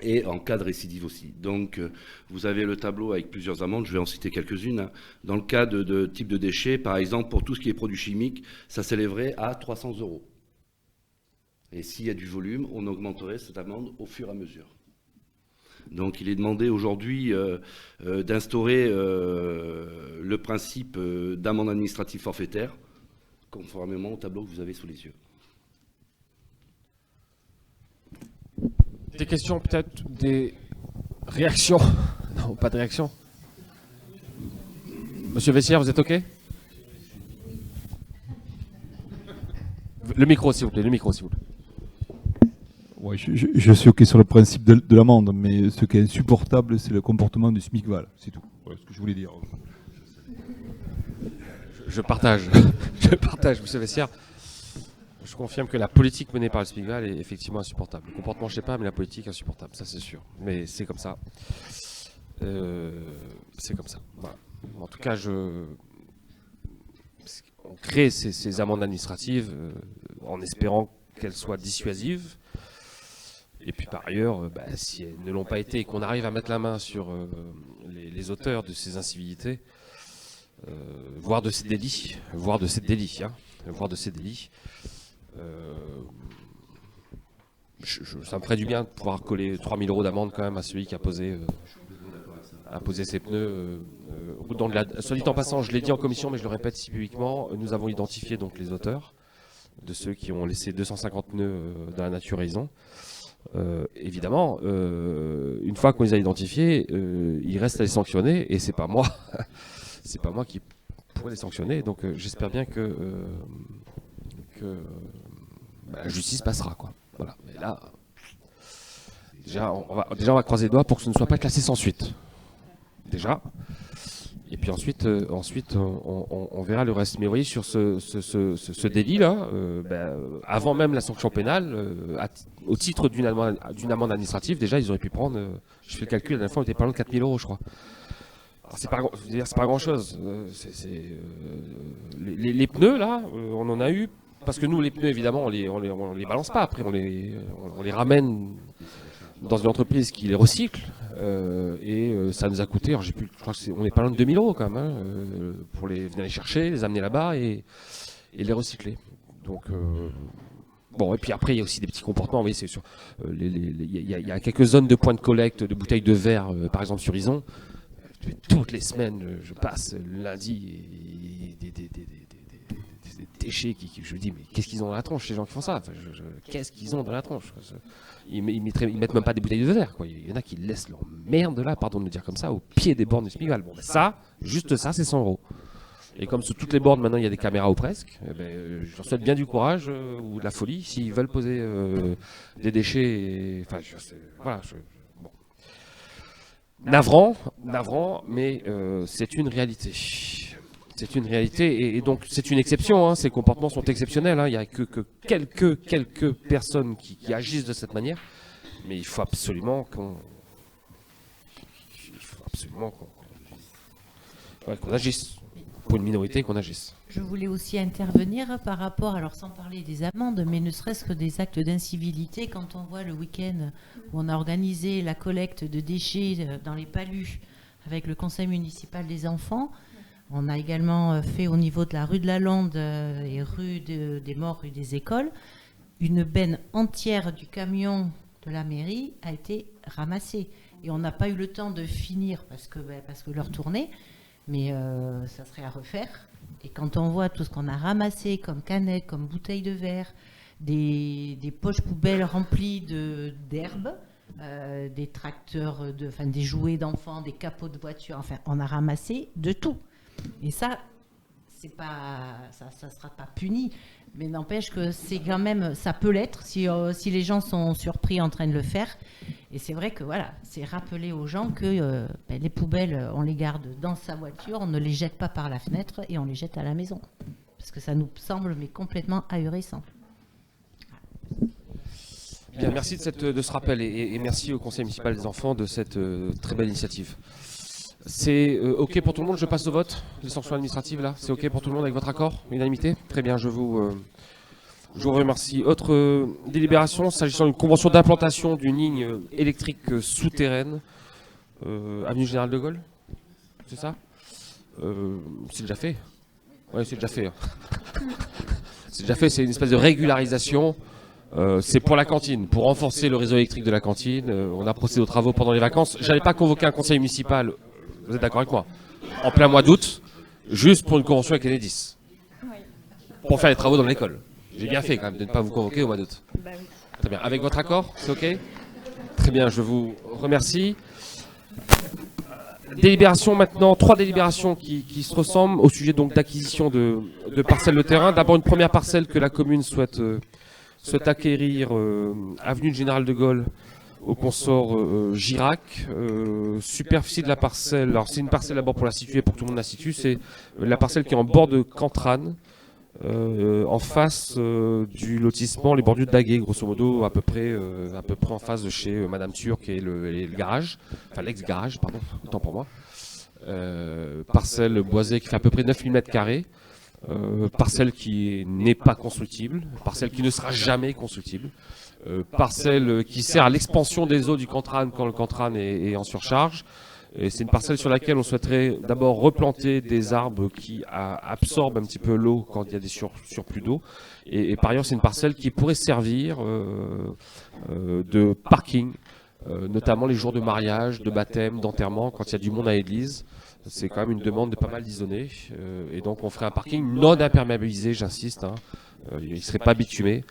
Et en cas de récidive aussi. Donc, vous avez le tableau avec plusieurs amendes, je vais en citer quelques-unes. Dans le cas de type de déchets, par exemple, pour tout ce qui est produits chimiques, ça s'élèverait à 300 €. Et s'il y a du volume, on augmenterait cette amende au fur et à mesure. Donc, il est demandé aujourd'hui d'instaurer le principe d'amende administrative forfaitaire, conformément au tableau que vous avez sous les yeux. Des questions, peut-être des réactions? Non, pas de réaction. Monsieur Vessière, vous êtes OK? Le micro, s'il vous plaît, le micro, s'il vous plaît. Ouais, je suis OK sur le principe de l'amende, mais ce qui est insupportable, c'est le comportement du SMICVAL, c'est tout. Voilà ce que je voulais dire. Je partage. Je partage, monsieur Vessière. Je confirme que la politique menée par le SMICVAL est effectivement insupportable. Le comportement, je ne sais pas, mais la politique est insupportable, ça c'est sûr. Mais c'est comme ça. C'est comme ça. Voilà. En tout cas, on crée ces amendes administratives en espérant qu'elles soient dissuasives. Et puis par ailleurs, si elles ne l'ont pas été et qu'on arrive à mettre la main sur les auteurs de ces incivilités, voire de ces délits, ça me ferait du bien de pouvoir coller 3 000 € d'amende quand même à celui qui a posé ses pneus. Soit dit en passant, je l'ai dit en commission, mais je le répète ici publiquement, nous avons identifié donc les auteurs de ceux qui ont laissé 250 pneus dans la nature et ils ont. Évidemment, une fois qu'on les a identifiés, il reste à les sanctionner et c'est pas moi, c'est pas moi qui pourrais les sanctionner. Donc j'espère bien que la justice passera, quoi. Voilà. Mais là, déjà on va croiser les doigts pour que ce ne soit pas classé sans suite. Déjà. Et puis ensuite, on verra le reste. Mais vous voyez, sur ce délit-là, avant même la sanction pénale, au titre d'une amende administrative, déjà, ils auraient pu prendre, je fais le calcul, la dernière fois, on était pas loin de 4 000 €, je crois. Alors, c'est pas grand-chose. Les pneus, là, on en a eu, parce que nous, les pneus, évidemment, on les balance pas. Après, on les ramène dans une entreprise qui les recycle, et ça nous a coûté, alors je crois qu'on est pas loin de 2 000 € quand même, pour venir les chercher, les amener là-bas et les recycler. Donc bon, et puis après il y a aussi des petits comportements, vous voyez, c'est sur il y a quelques zones de points de collecte de bouteilles de verre, par exemple sur Ison. Toutes les semaines, je passe le lundi et des déchets je me dis, mais qu'est-ce qu'ils ont dans la tronche, ces gens qui font ça, qu'est-ce qu'ils ont dans la tronche? Ils mettent même pas des bouteilles de verre, quoi. Il y en a qui laissent leur merde là, pardon de le dire comme ça, au pied des bornes du SMICVAL. Bon, ça, juste ça, c'est 100 €. Et comme sur toutes les bornes maintenant il y a des caméras ou presque, je leur souhaite bien du courage ou de la folie s'ils veulent poser des déchets. Voilà. Bon. Navrant, mais c'est une réalité. C'est une réalité et donc c'est une exception, hein. Ces comportements sont exceptionnels, hein. Il n'y a que quelques personnes qui agissent de cette manière, mais il faut absolument qu'on agisse. Pour une minorité, qu'on agisse. Je voulais aussi intervenir par rapport, alors sans parler des amendes, mais ne serait-ce que des actes d'incivilité. Quand on voit le week-end où on a organisé la collecte de déchets dans les palus avec le conseil municipal des enfants, on a également fait au niveau de la rue de la Londe et rue des Morts, rue des Écoles, une benne entière du camion de la mairie a été ramassée. Et on n'a pas eu le temps de finir parce que l'heure tournait, mais ça serait à refaire. Et quand on voit tout ce qu'on a ramassé comme canettes, comme bouteilles de verre, des poches poubelles remplies d'herbes, des tracteurs, des jouets d'enfants, des capots de voitures, enfin on a ramassé de tout. Et ça, c'est pas, ça sera pas puni, mais n'empêche que c'est quand même, ça peut l'être si les gens sont surpris en train de le faire. Et c'est vrai que voilà, c'est rappeler aux gens que les poubelles, on les garde dans sa voiture, on ne les jette pas par la fenêtre et on les jette à la maison. Parce que ça nous semble mais complètement ahurissant. Bien, merci de ce rappel et merci au Conseil municipal des enfants de cette très belle initiative. C'est OK pour tout le monde, je passe au vote, les sanctions administratives là, c'est OK pour tout le monde avec votre accord, unanimité? Très bien, je vous remercie. Autre délibération, s'agissant d'une convention d'implantation d'une ligne électrique souterraine, avenue Général de Gaulle, c'est ça? C'est déjà fait? Oui, c'est déjà fait. Hein. C'est déjà fait, c'est une espèce de régularisation. C'est pour la cantine, pour renforcer le réseau électrique de la cantine. On a procédé aux travaux pendant les vacances. Je n'avais pas convoqué un conseil municipal, vous êtes d'accord avec moi, en plein mois d'août, juste pour une convention avec Enedis. Pour faire les travaux dans l'école. J'ai bien fait quand même de ne pas vous convoquer au mois d'août. Très bien. Avec votre accord, c'est OK? Très bien, je vous remercie. Délibération maintenant, 3 délibérations qui se ressemblent au sujet donc d'acquisition de parcelles de terrain. D'abord une première parcelle que la commune souhaite acquérir avenue du Général de Gaulle au consort Girac. Superficie de la parcelle, alors c'est une parcelle d'abord pour la situer, pour que tout le monde la situe, c'est la parcelle qui est en bord de Cantrane, en face du lotissement Les Bordures de Daguet, grosso modo à peu près en face de chez Madame Turc et le garage, enfin l'ex-garage, pardon, autant pour moi. Parcelle boisée qui fait à peu près 9000 m². Parcelle qui n'est pas constructible, parcelle qui ne sera jamais constructible, parcelle qui sert à l'expansion des eaux du Cantrane quand le Cantrane est en surcharge. C'est une parcelle sur laquelle on souhaiterait d'abord replanter des arbres qui absorbent un petit peu l'eau quand il y a des surplus d'eau. Et par ailleurs, c'est une parcelle qui pourrait servir de parking, notamment les jours de mariage, de baptême, d'enterrement, quand il y a du monde à l'église. C'est quand même une demande de pas mal d'isolés. Et donc on ferait un parking non imperméabilisé, j'insiste. Hein. Il ne serait pas bitumé,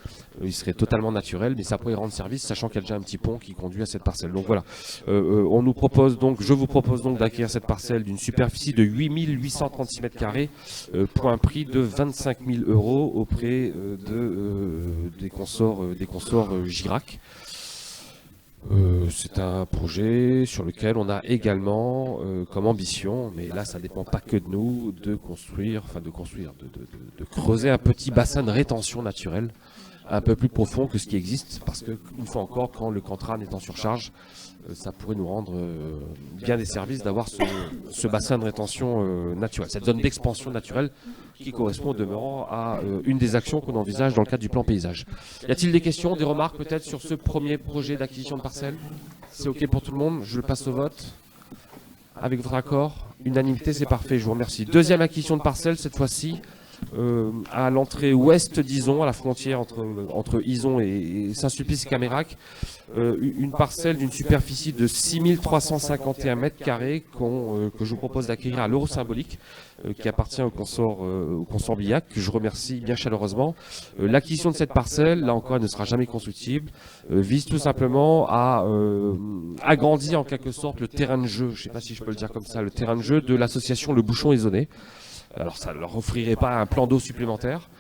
il serait totalement naturel, mais ça pourrait rendre service, sachant qu'il y a déjà un petit pont qui conduit à cette parcelle. Donc voilà, je vous propose donc d'acquérir cette parcelle d'une superficie de 8836 m², pour un prix de 25 000 € auprès des consorts Girac. C'est un projet sur lequel on a également comme ambition, mais là ça ne dépend pas que de nous, de creuser un petit bassin de rétention naturelle un peu plus profond que ce qui existe, parce que une fois encore, quand le Cantrane est en surcharge, ça pourrait nous rendre bien des services d'avoir ce bassin de rétention naturel, cette zone d'expansion naturelle qui correspond au demeurant à une des actions qu'on envisage dans le cadre du plan paysage. Y a-t-il des questions, des remarques peut-être sur ce premier projet d'acquisition de parcelles? C'est OK pour tout le monde, je le passe au vote. Avec votre accord, unanimité, c'est parfait, je vous remercie. Deuxième acquisition de parcelles, cette fois-ci, à l'entrée ouest d'Ison, à la frontière entre Ison et Saint-Sulpice et Camérac, une parcelle d'une superficie de 6351 m² que je vous propose d'acquérir à l'euro symbolique, qui appartient au consort Billac, que je remercie bien chaleureusement. L'acquisition de cette parcelle, là encore, elle ne sera jamais constructible, vise tout simplement à agrandir en quelque sorte le terrain de jeu, je ne sais pas si je peux le dire comme ça, le terrain de jeu de l'association Le Bouchon Isonné. Alors ça ne leur offrirait pas un plan d'eau supplémentaire,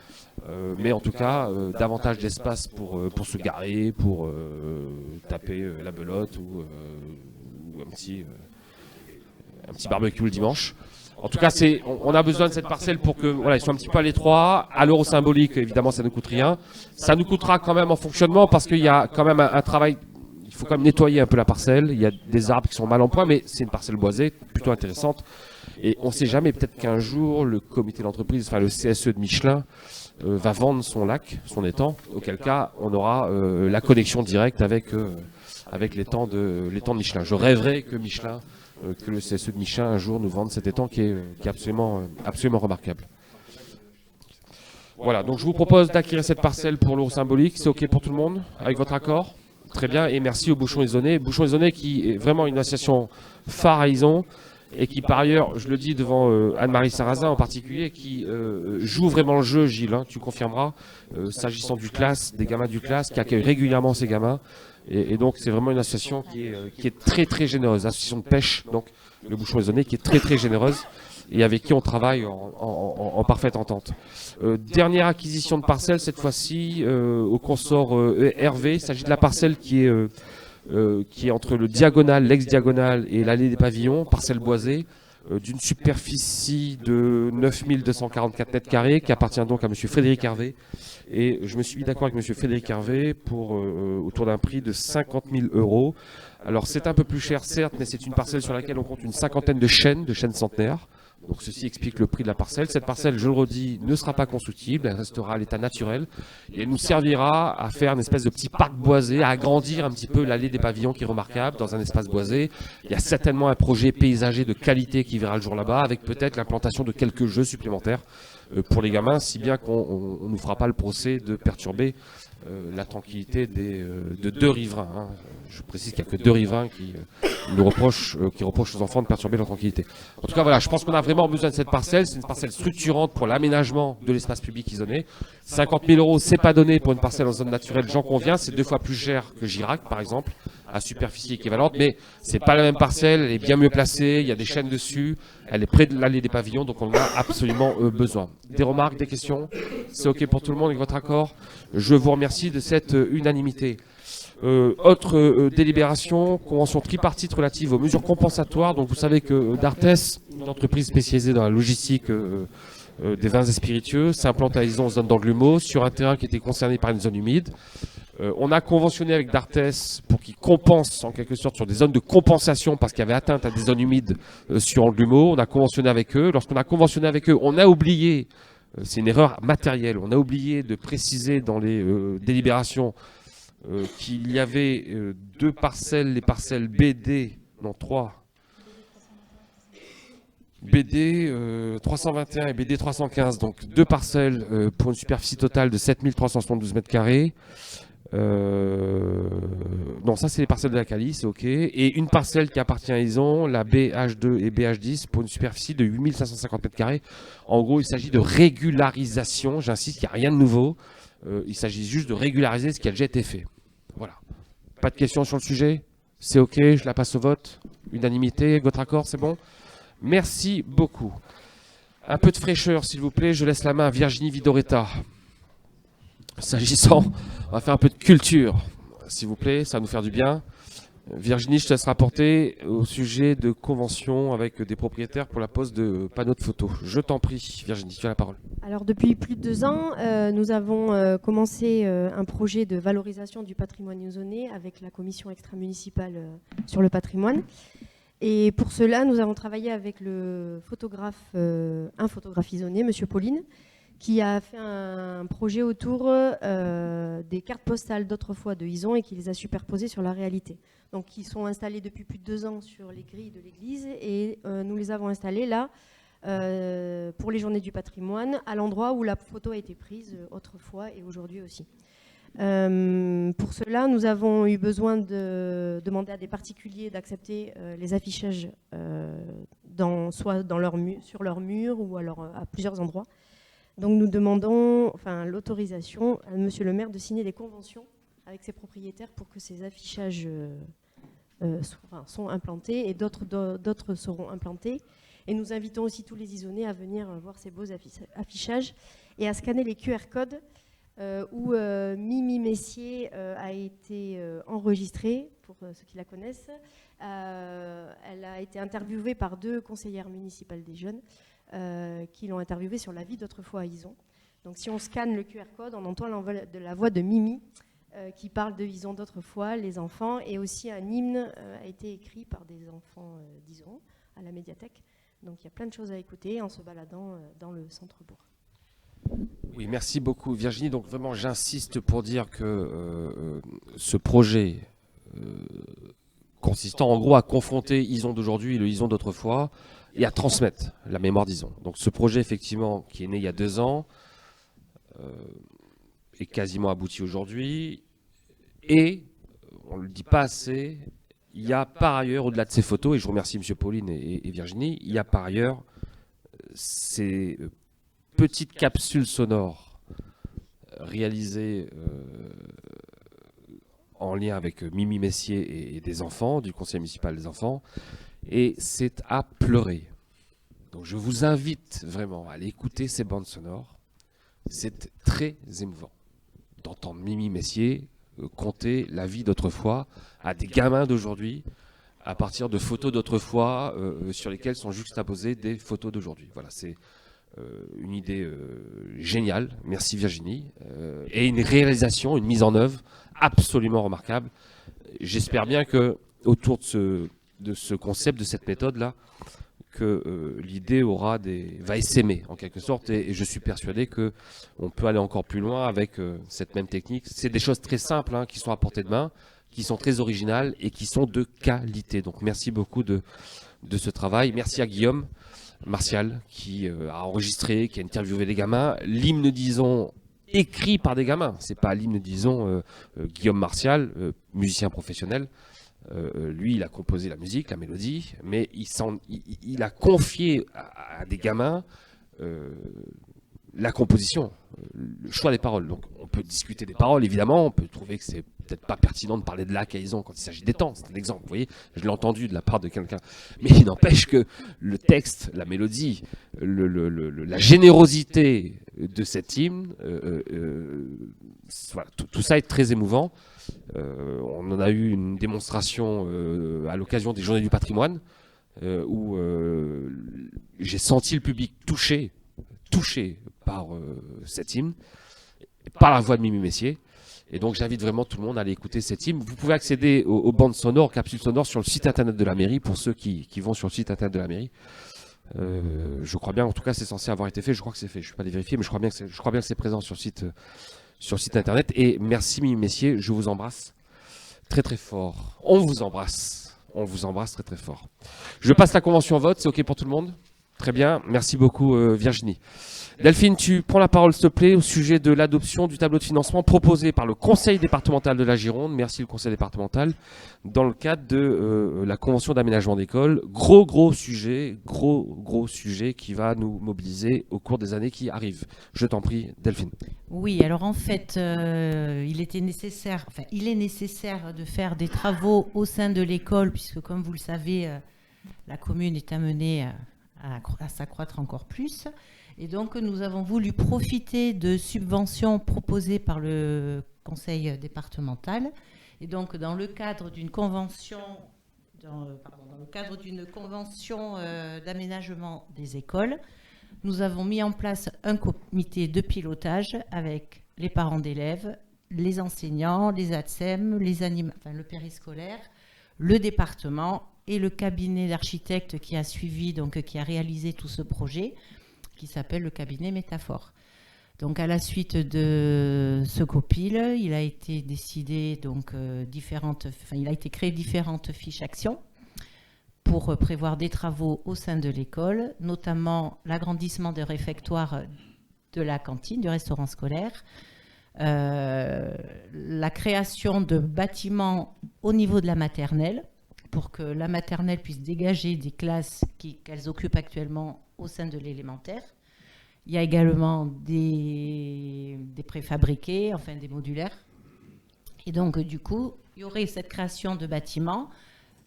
mais en tout cas davantage d'espace pour se garer, pour taper la belote ou un petit barbecue le dimanche. En tout cas, on a besoin de cette parcelle pour que voilà, ils soient un petit peu à l'étroit. À l'euro symbolique, évidemment, ça ne coûte rien. Ça nous coûtera quand même en fonctionnement parce qu'il y a quand même un travail. Il faut quand même nettoyer un peu la parcelle. Il y a des arbres qui sont mal en point, mais c'est une parcelle boisée, plutôt intéressante. Et on ne sait jamais, peut-être qu'un jour, le comité d'entreprise, enfin le CSE de Michelin, va vendre son lac, son étang, auquel cas on aura la connexion directe avec l'étang de Michelin. Je rêverais que que le CSE de Michelin un jour nous vende cet étang qui est absolument remarquable. Voilà, donc je vous propose d'acquérir cette parcelle pour l'euro symbolique. C'est OK pour tout le monde, avec votre accord? Très bien, et merci au Bouchon Isonné. Bouchon Isonné qui est vraiment une association phare à Ison, et qui par ailleurs, je le dis devant Anne-Marie Sarrazin en particulier, qui joue vraiment le jeu, Gilles, hein, tu confirmeras, s'agissant des gamins du classe, qui accueille régulièrement ces gamins, et donc c'est vraiment une association qui est très très généreuse, association de pêche, donc le Bouchon Isonné, qui est très très généreuse, et avec qui on travaille en parfaite entente. Dernière acquisition de parcelle, cette fois-ci au consort Hervé. Il s'agit de la parcelle qui est entre le diagonal, l'ex-diagonale et l'allée des pavillons, parcelle boisée, d'une superficie de 9244 mètres carrés, qui appartient donc à M. Frédéric Hervé. Et je me suis mis d'accord avec M. Frédéric Hervé pour autour d'un prix de 50 000 €. Alors c'est un peu plus cher, certes, mais c'est une parcelle sur laquelle on compte une cinquantaine de chênes centenaires. Donc ceci explique le prix de la parcelle. Cette parcelle, je le redis, ne sera pas constructible, elle restera à l'état naturel. Et elle nous servira à faire une espèce de petit parc boisé, à agrandir un petit peu l'allée des pavillons qui est remarquable dans un espace boisé. Il y a certainement un projet paysager de qualité qui verra le jour là-bas, avec peut-être l'implantation de quelques jeux supplémentaires pour les gamins, si bien qu'on ne nous fera pas le procès de perturber la tranquillité de deux riverains. Hein. Je précise qu'il n'y a que deux riverains qui reprochent aux enfants de perturber leur tranquillité. En tout cas, voilà, je pense qu'on a vraiment besoin de cette parcelle. C'est une parcelle structurante pour l'aménagement de l'espace public isolé. 50 000 €, c'est pas donné pour une parcelle en zone naturelle, j'en conviens. C'est 2 fois plus cher que Girac, par exemple, à superficie équivalente, mais c'est pas la même parcelle, elle est bien mieux placée, il y a des chênes dessus, elle est près de l'allée des pavillons, donc on en a absolument besoin. Des remarques, des questions? C'est OK pour tout le monde avec votre accord? Je vous remercie de cette unanimité. Autre délibération, convention tripartite relative aux mesures compensatoires. Donc vous savez que D'Artes, une entreprise spécialisée dans la logistique des vins et spiritueux, s'implante à Ison, zone d'Anglumeau, sur un terrain qui était concerné par une zone humide. On a conventionné avec D'Artes pour qu'ils compensent en quelque sorte sur des zones de compensation parce qu'il y avait atteinte à des zones humides sur Anglumeau. On a conventionné avec eux. Lorsqu'on a conventionné avec eux, on a oublié, c'est une erreur matérielle, on a oublié de préciser dans les délibérations qu'il y avait 2 parcelles, les parcelles BD, non 3, BD 321 et BD 315, donc 2 parcelles pour une superficie totale de 7372 mètres carrés. Non, ça c'est les parcelles de la Cali, c'est OK. Et une parcelle qui appartient à Ison, la BH2 et BH10, pour une superficie de 8550 mètres carrés. En gros, il s'agit de régularisation, j'insiste, il n'y a rien de nouveau. Il s'agit juste de régulariser ce qui a déjà été fait. Voilà. Pas de questions sur le sujet? C'est OK, je la passe au vote. Unanimité, avec votre accord, c'est bon? Merci beaucoup. Un peu de fraîcheur, s'il vous plaît. Je laisse la main à Virginie Vidoretta. S'agissant, on va faire un peu de culture, s'il vous plaît, ça va nous faire du bien. Virginie, je te laisse rapporter au sujet de convention avec des propriétaires pour la pose de panneaux de photos. Je t'en prie, Virginie, tu as la parole. Alors depuis plus de 2 ans, nous avons commencé un projet de valorisation du patrimoine isonnais avec la commission extra-municipale sur le patrimoine. Et pour cela, nous avons travaillé avec un photographe isonnais, Monsieur Pauline, qui a fait un projet autour des cartes postales d'autrefois de Ison et qui les a superposées sur la réalité. Donc ils sont installés depuis plus de 2 ans sur les grilles de l'église et nous les avons installés là pour les journées du patrimoine à l'endroit où la photo a été prise autrefois et aujourd'hui aussi. Pour cela, nous avons eu besoin de demander à des particuliers d'accepter les affichages soit sur leur mur ou alors à plusieurs endroits. Donc nous demandons l'autorisation à Monsieur le maire de signer des conventions avec ses propriétaires pour que ces affichages sont implantés et d'autres seront implantés. Et nous invitons aussi tous les Isonnais à venir voir ces beaux affichages et à scanner les QR codes où Mimi Messier a été enregistrée, pour ceux qui la connaissent. Elle a été interviewée par 2 conseillères municipales des jeunes qui l'ont interviewée sur la vie d'autrefois à Ison. Donc si on scanne le QR code, on entend la voix de Mimi qui parle de Ison d'autrefois, les enfants, et aussi un hymne a été écrit par des enfants d'Ison à la médiathèque. Donc il y a plein de choses à écouter en se baladant dans le centre-bourg. Oui, merci beaucoup Virginie. Donc vraiment, j'insiste pour dire que ce projet consistant en gros à confronter Ison d'aujourd'hui et le Ison d'autrefois et à transmettre la mémoire d'Ison. Donc ce projet effectivement qui est né il y a 2 ans est quasiment abouti aujourd'hui et on ne le dit pas assez, il y a par ailleurs, au-delà de ces photos, et je remercie M. Pauline et Virginie, il y a par ailleurs ces petites capsules sonores réalisées en lien avec Mimi Messier et des enfants, du conseil municipal des enfants, et c'est à pleurer. Donc Donc je vous invite vraiment à aller écouter ces bandes sonores. C'est très émouvant d'entendre Mimi Messier conter la vie d'autrefois à des gamins d'aujourd'hui à partir de photos d'autrefois sur lesquelles sont juxtaposées des photos d'aujourd'hui. Voilà, c'est une idée géniale, merci Virginie, et une réalisation, une mise en œuvre absolument remarquable. J'espère bien que autour de ce concept, de cette méthode-là, que l'idée va essaimer en quelque sorte, et je suis persuadé qu'on peut aller encore plus loin avec cette même technique. C'est des choses très simples qui sont à portée de main, qui sont très originales et qui sont de qualité. Donc merci beaucoup de ce travail. Merci à Guillaume Martial qui a enregistré, qui a interviewé les gamins. L'hymne, disons, écrit par des gamins. C'est pas l'hymne, disons, Guillaume Martial, musicien professionnel. Lui, il a composé la musique, la mélodie, mais il a confié à des gamins la composition, le choix des paroles. Donc on peut discuter des paroles, évidemment, on peut trouver que c'est peut-être pas pertinent de parler de lac à Ison quand il s'agit des temps, c'est un exemple, vous voyez, je l'ai entendu de la part de quelqu'un. Mais il n'empêche que le texte, la mélodie, la générosité de cet hymne, voilà, tout ça est très émouvant. On en a eu une démonstration à l'occasion des Journées du patrimoine, où j'ai senti le public touché par cet hymne, par la voix de Mimi Messier. Et donc j'invite vraiment tout le monde à aller écouter cet hymne. Vous pouvez accéder aux bandes sonores, aux capsules sonores sur le site internet de la mairie, pour ceux qui vont sur le site internet de la mairie. Je crois bien, en tout cas c'est censé avoir été fait, je crois que c'est fait, je ne vais pas les vérifier, mais je crois bien que c'est présent sur le site internet. Et merci Mimi Messier, je vous embrasse très très fort. On vous embrasse très très fort. Je passe la convention au vote, c'est OK pour tout le monde ? Très bien, merci beaucoup Virginie. Delphine, tu prends la parole s'il te plaît au sujet de l'adoption du tableau de financement proposé par le Conseil départemental de la Gironde, merci le Conseil départemental, dans le cadre de la convention d'aménagement d'école. Gros sujet qui va nous mobiliser au cours des années qui arrivent. Je t'en prie Delphine. Oui, alors en fait, il est nécessaire de faire des travaux au sein de l'école, puisque comme vous le savez, la commune est amenée à s'accroître encore plus. Et donc, nous avons voulu profiter de subventions proposées par le conseil départemental. Et donc, dans le cadre d'une convention, d'aménagement des écoles, nous avons mis en place un comité de pilotage avec les parents d'élèves, les enseignants, les ATSEM, le périscolaire, le département et le cabinet d'architectes qui a suivi, qui a réalisé tout ce projet, qui s'appelle le cabinet Métaphore. Donc à la suite de ce COPIL, il a été décidé il a été créé différentes fiches actions pour prévoir des travaux au sein de l'école, notamment l'agrandissement des réfectoires de la cantine, du restaurant scolaire, la création de bâtiments au niveau de la maternelle, pour que la maternelle puisse dégager des classes qu'elles occupent actuellement au sein de l'élémentaire. Il y a également des préfabriqués, des modulaires. Et donc, du coup, il y aurait cette création de bâtiments,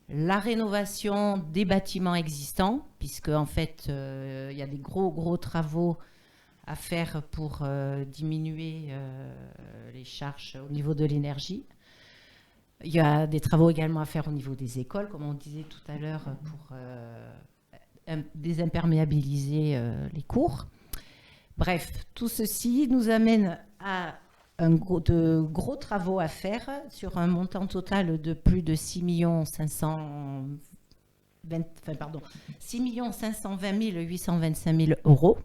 la rénovation des bâtiments existants, puisque, en fait, il y a des gros travaux à faire pour diminuer les charges au niveau de l'énergie. Il y a des travaux également à faire au niveau des écoles, comme on disait tout à l'heure, pour désimperméabiliser les cours. Bref, tout ceci nous amène à de gros travaux à faire sur un montant total de plus de 6 520 825 000 euros.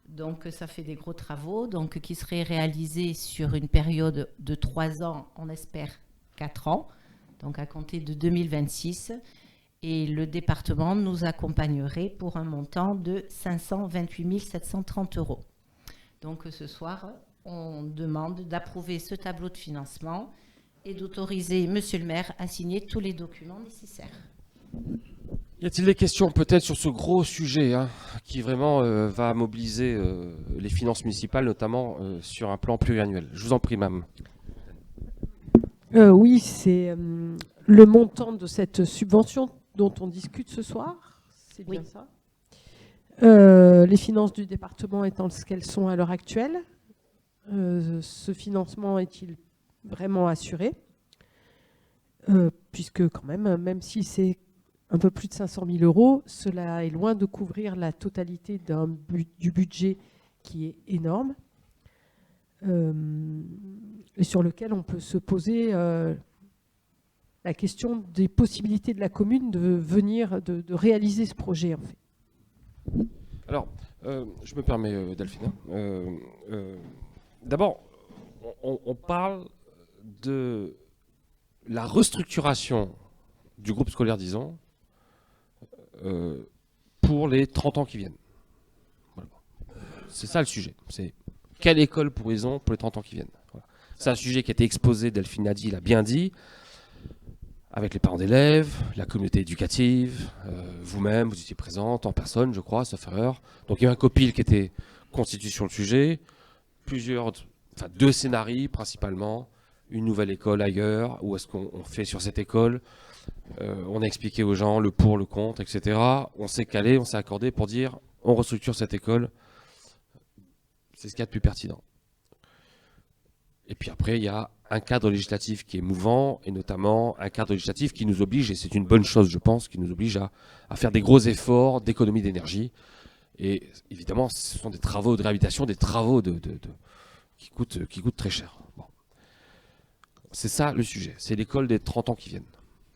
Donc ça fait des gros travaux qui seraient réalisés sur une période de 3 ans, on espère 4 ans, donc à compter de 2026. Et le département nous accompagnerait pour un montant de 528 730 euros. Donc ce soir, on demande d'approuver ce tableau de financement et d'autoriser Monsieur le maire à signer tous les documents nécessaires. Y a-t-il des questions peut-être sur ce gros sujet qui vraiment va mobiliser les finances municipales, notamment sur un plan pluriannuel? Je vous en prie, Mme. Oui, c'est le montant de cette subvention dont on discute ce soir. C'est bien ça. Les finances du département étant ce qu'elles sont à l'heure actuelle, ce financement est-il vraiment assuré ? Puisque quand même si c'est un peu plus de 500 000 €, cela est loin de couvrir la totalité du budget qui est énorme, et sur lequel on peut se poser la question des possibilités de la commune de réaliser ce projet, en fait. Alors, je me permets, Delphine. D'abord, on parle de la restructuration du groupe scolaire d'Izon pour les 30 ans qui viennent. Voilà. C'est ça le sujet. C'est quelle école pour Izon pour les 30 ans qui viennent. Voilà. C'est un sujet qui a été exposé, Delphine a dit, il a bien dit, avec les parents d'élèves, la communauté éducative, vous-même, vous étiez présente en personne, je crois, sauf erreur. Donc il y a un copil qui était constitué sur le sujet, deux scénarios principalement, une nouvelle école ailleurs, où est-ce qu'on fait sur cette école, on a expliqué aux gens le pour, le contre, etc. On s'est calé, on s'est accordé pour dire on restructure cette école, c'est ce qu'il y a de plus pertinent. Et puis après, il y a un cadre législatif qui est mouvant, et notamment un cadre législatif qui nous oblige, et c'est une bonne chose je pense, qui nous oblige à faire des gros efforts d'économie d'énergie. Et évidemment, ce sont des travaux de réhabilitation, des travaux qui coûtent très cher. Bon. C'est ça le sujet, c'est l'école des 30 ans qui viennent.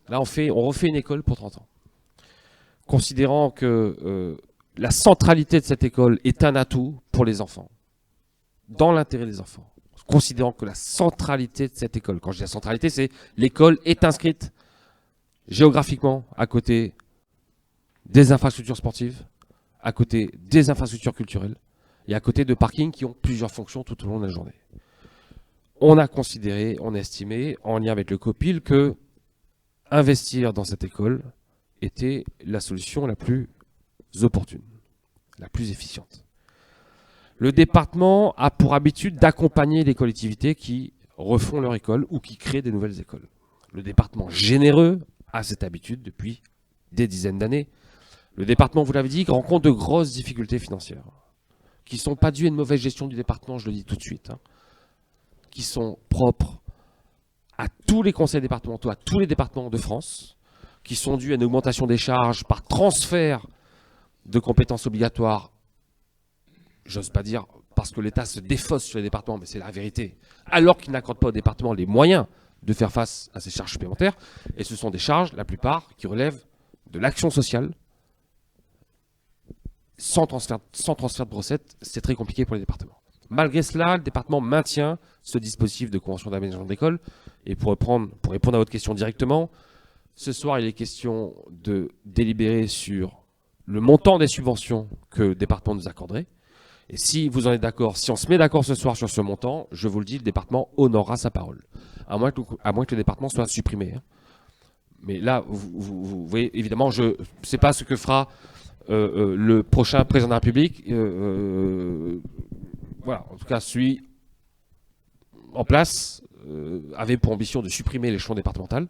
Là, on refait une école pour 30 ans. Considérant que la centralité de cette école est un atout pour les enfants, dans l'intérêt des enfants. Considérant que la centralité de cette école, quand je dis la centralité, c'est l'école est inscrite géographiquement à côté des infrastructures sportives, à côté des infrastructures culturelles et à côté de parkings qui ont plusieurs fonctions tout au long de la journée. On a considéré, on a estimé, en lien avec le COPIL, que investir dans cette école était la solution la plus opportune, la plus efficiente. Le département a pour habitude d'accompagner les collectivités qui refont leur école ou qui créent des nouvelles écoles. Le département généreux a cette habitude depuis des dizaines d'années. Le département, vous l'avez dit, rencontre de grosses difficultés financières, qui ne sont pas dues à une mauvaise gestion du département, je le dis tout de suite, qui sont propres à tous les conseils départementaux, à tous les départements de France, qui sont dues à une augmentation des charges par transfert de compétences obligatoires. J'ose pas dire parce que l'État se défausse sur les départements, mais c'est la vérité, alors qu'il n'accorde pas aux départements les moyens de faire face à ces charges supplémentaires. Et ce sont des charges, la plupart, qui relèvent de l'action sociale. Sans transfert de recettes, c'est très compliqué pour les départements. Malgré cela, le département maintient ce dispositif de convention d'aménagement d'école. Et pour répondre à votre question directement, ce soir, il est question de délibérer sur le montant des subventions que le département nous accorderait. Et si vous en êtes d'accord, si on se met d'accord ce soir sur ce montant, je vous le dis, le département honorera sa parole. À moins que le département soit supprimé. Mais là, vous voyez, évidemment, je ne sais pas ce que fera le prochain président de la République. Voilà, en tout cas, celui en place avait pour ambition de supprimer l'échelon départemental.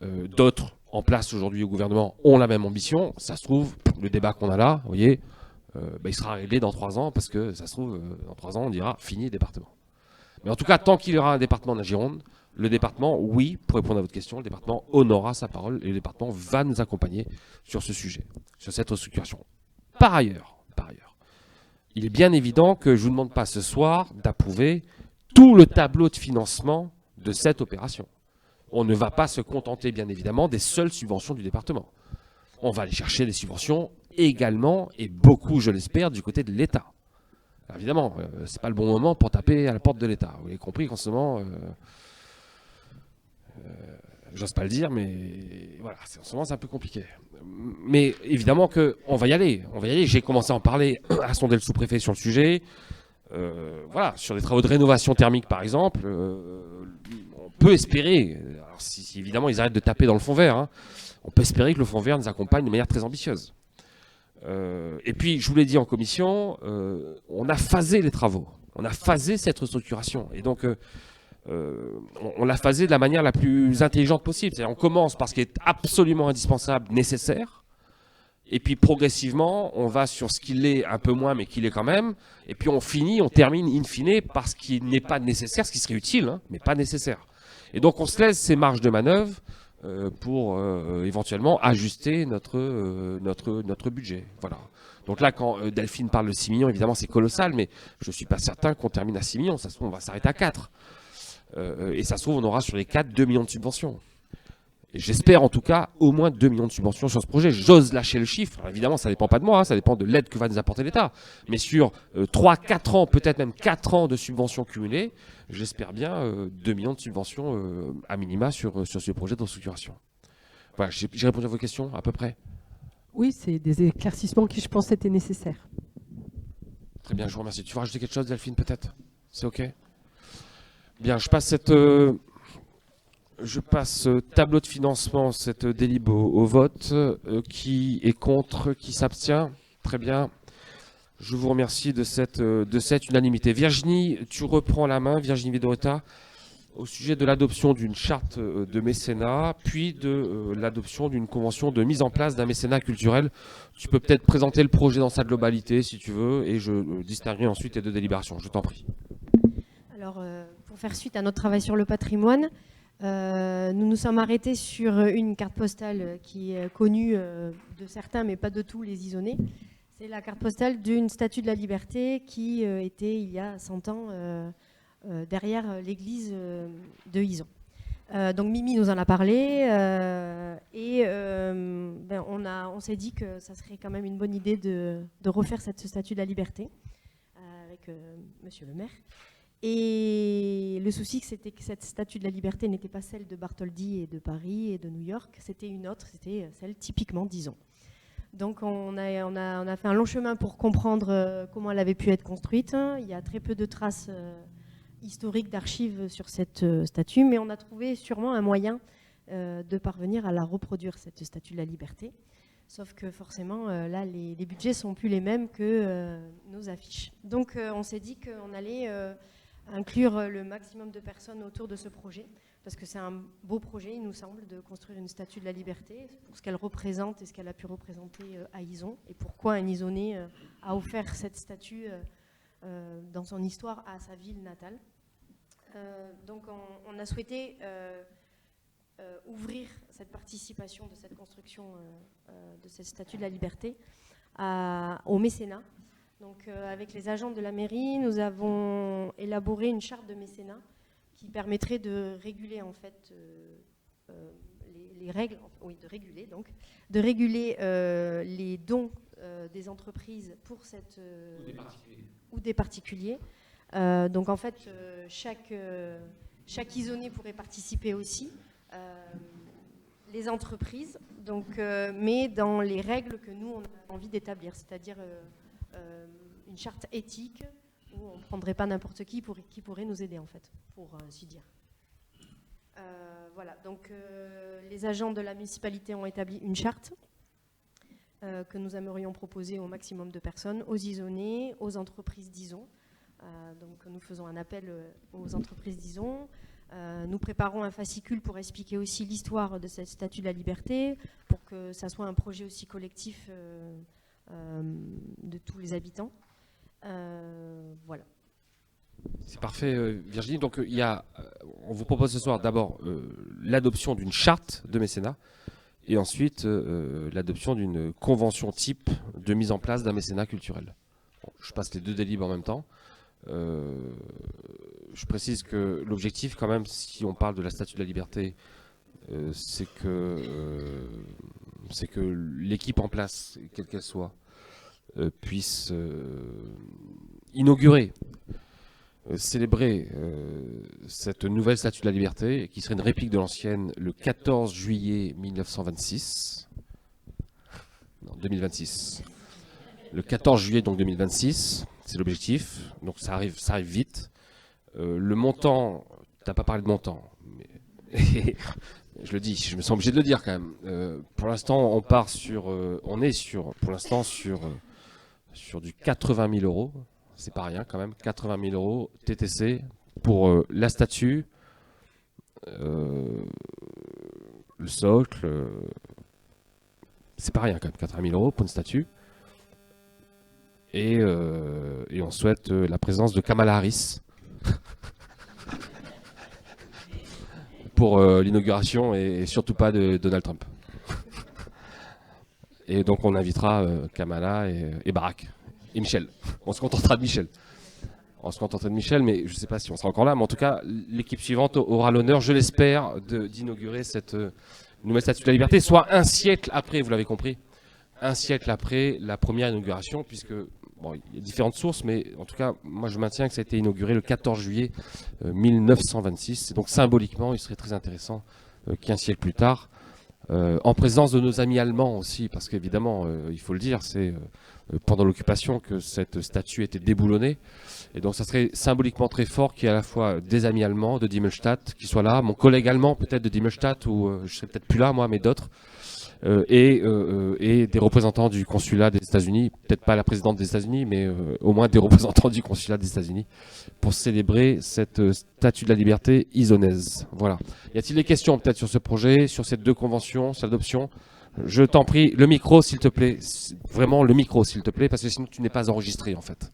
D'autres en place aujourd'hui au gouvernement ont la même ambition. Ça se trouve, le débat qu'on a là, vous voyez, il sera réglé dans 3 ans, parce que ça se trouve, dans 3 ans, on dira fini département. Mais en tout cas, tant qu'il y aura un département de la Gironde, le département, oui, pour répondre à votre question, le département honorera sa parole et le département va nous accompagner sur ce sujet, sur cette restructuration. Par ailleurs, il est bien évident que je ne vous demande pas ce soir d'approuver tout le tableau de financement de cette opération. On ne va pas se contenter, bien évidemment, des seules subventions du département. On va aller chercher des subventions également, et beaucoup, je l'espère, du côté de l'État. Évidemment, ce n'est pas le bon moment pour taper à la porte de l'État. Vous avez compris qu'en ce moment, j'ose pas le dire, mais voilà, en ce moment c'est un peu compliqué. Mais évidemment qu'on va y aller. J'ai commencé à en parler, à sonder le sous-préfet sur le sujet. Voilà, sur des travaux de rénovation thermique, par exemple, on peut espérer, alors si évidemment ils arrêtent de taper dans le fond vert, on peut espérer que le fond vert nous accompagne de manière très ambitieuse. Et puis, je vous l'ai dit en commission, on a phasé les travaux, on a phasé cette restructuration. Et donc, on l'a phasé de la manière la plus intelligente possible. C'est-à-dire, on commence par ce qui est absolument indispensable, nécessaire, Et puis progressivement, on va sur ce qu'il est un peu moins, mais qu'il est quand même. Et puis on termine in fine par ce qui n'est pas nécessaire, ce qui serait utile, hein, mais pas nécessaire. Et donc on se laisse ces marges de manœuvre pour éventuellement ajuster notre budget. Voilà. Donc là, quand Delphine parle de 6 millions, évidemment c'est colossal, mais je ne suis pas certain qu'on termine à 6 millions. Ça se trouve, on va s'arrêter à 4. Et ça se trouve, on aura sur les 4 2 millions de subventions. Et j'espère en tout cas au moins 2 millions de subventions sur ce projet. J'ose lâcher le chiffre. Alors évidemment, ça ne dépend pas de moi, hein, ça dépend de l'aide que va nous apporter l'État. Mais sur 3-4 ans, peut-être même 4 ans de subventions cumulées, j'espère bien 2 millions de subventions à minima sur ce projet de restructuration. Voilà, j'ai répondu à vos questions à peu près. Oui, c'est des éclaircissements qui, je pense, étaient nécessaires. Très bien, je vous remercie. Tu veux rajouter quelque chose, Delphine, peut-être? C'est OK? Bien, je passe tableau de financement, cette délib au vote. Qui est contre? Qui s'abstient? Très bien. Je vous remercie de cette unanimité. Virginie, tu reprends la main, Virginie Vidoretta, au sujet de l'adoption d'une charte de mécénat, puis de l'adoption d'une convention de mise en place d'un mécénat culturel. Tu peux peut-être présenter le projet dans sa globalité, si tu veux, et je distinguerai ensuite les deux délibérations. Je t'en prie. Alors, pour faire suite à notre travail sur le patrimoine, nous nous sommes arrêtés sur une carte postale qui est connue de certains, mais pas de tous les Isonnais. C'est la carte postale d'une statue de la Liberté qui était, il y a 100 ans, derrière l'église de Ison. Donc Mimi nous en a parlé et on s'est dit que ça serait quand même une bonne idée de refaire cette statue de la Liberté avec Monsieur le maire. Et le souci, c'était que cette statue de la Liberté n'était pas celle de Bartholdi et de Paris et de New York, c'était une autre, c'était celle typiquement d'Ison. Donc on a fait un long chemin pour comprendre comment elle avait pu être construite. Il y a très peu de traces historiques d'archives sur cette statue, mais on a trouvé sûrement un moyen de parvenir à la reproduire, cette statue de la Liberté. Sauf que forcément, là, les budgets sont plus les mêmes que nos affiches. Donc on s'est dit qu'on allait inclure le maximum de personnes autour de ce projet, parce que c'est un beau projet, il nous semble, de construire une statue de la Liberté, pour ce qu'elle représente et ce qu'elle a pu représenter à Ison, et pourquoi un Isonnais a offert cette statue dans son histoire à sa ville natale. Donc on a souhaité ouvrir cette participation de cette construction de cette statue de la Liberté au mécénat. Donc avec les agents de la mairie, nous avons élaboré une charte de mécénat qui permettrait de réguler en fait les règles, oui, de réguler les dons des entreprises pour cette ou des particuliers. Donc en fait, chaque Isonnais pourrait participer aussi, les entreprises, donc, mais dans les règles que nous on a envie d'établir, c'est-à-dire une charte éthique où on ne prendrait pas n'importe qui pourrait nous aider en fait, pour ainsi dire. Voilà, donc les agents de la municipalité ont établi une charte que nous aimerions proposer au maximum de personnes, aux Isonnais, aux entreprises d'Ison. Donc nous faisons un appel aux entreprises d'Ison. Nous préparons un fascicule pour expliquer aussi l'histoire de cette statue de la Liberté, pour que ça soit un projet aussi collectif de tous les habitants. Voilà. C'est parfait, Virginie. Donc on vous propose ce soir d'abord l'adoption d'une charte de mécénat et ensuite l'adoption d'une convention type de mise en place d'un mécénat culturel. Bon, je passe les deux délibres en même temps. Je précise que l'objectif, quand même, si on parle de la Statue de la Liberté, c'est que l'équipe en place, quelle qu'elle soit, puisse inaugurer, célébrer cette nouvelle Statue de la Liberté, qui serait une réplique de l'ancienne le 14 juillet 1926. Non, 2026. Le 14 juillet donc 2026, c'est l'objectif. Donc ça arrive vite. Le montant, t'as pas parlé de montant, mais je le dis, je me sens obligé de le dire quand même. Pour l'instant, on est sur du 80 000 euros. C'est pas rien quand même. 80 000 euros TTC pour la statue, le socle. C'est pas rien quand même, 80 000 € pour une statue. Et on souhaite la présence de Kamala Harris pour l'inauguration et surtout pas de Donald Trump. Et donc on invitera Kamala et Barack et Michel. On se contentera de Michel. On se contentera de Michel, mais je ne sais pas si on sera encore là. Mais en tout cas, l'équipe suivante aura l'honneur, je l'espère, d'inaugurer cette nouvelle statue de la liberté, soit un siècle après, vous l'avez compris, un siècle après la première inauguration, puisque bon, il y a différentes sources, mais en tout cas, moi je maintiens que ça a été inauguré le 14 juillet 1926. Et donc symboliquement, il serait très intéressant qu'un siècle plus tard, en présence de nos amis allemands aussi, parce qu'évidemment, il faut le dire, c'est pendant l'occupation que cette statue était déboulonnée. Et donc ça serait symboliquement très fort qu'il y ait à la fois des amis allemands de Dimmelstadt qui soient là, mon collègue allemand peut-être de Dimmelstadt, ou je serais peut-être plus là moi, mais d'autres, et des représentants du consulat des États-Unis, peut-être pas la présidente des États-Unis, mais au moins des représentants du consulat des États-Unis, pour célébrer cette statue de la liberté isonaise. Voilà. Y a-t-il des questions peut-être sur ce projet, sur ces deux conventions, sur l'adoption? Je t'en prie, le micro s'il te plaît, vraiment le micro s'il te plaît, parce que sinon tu n'es pas enregistré en fait.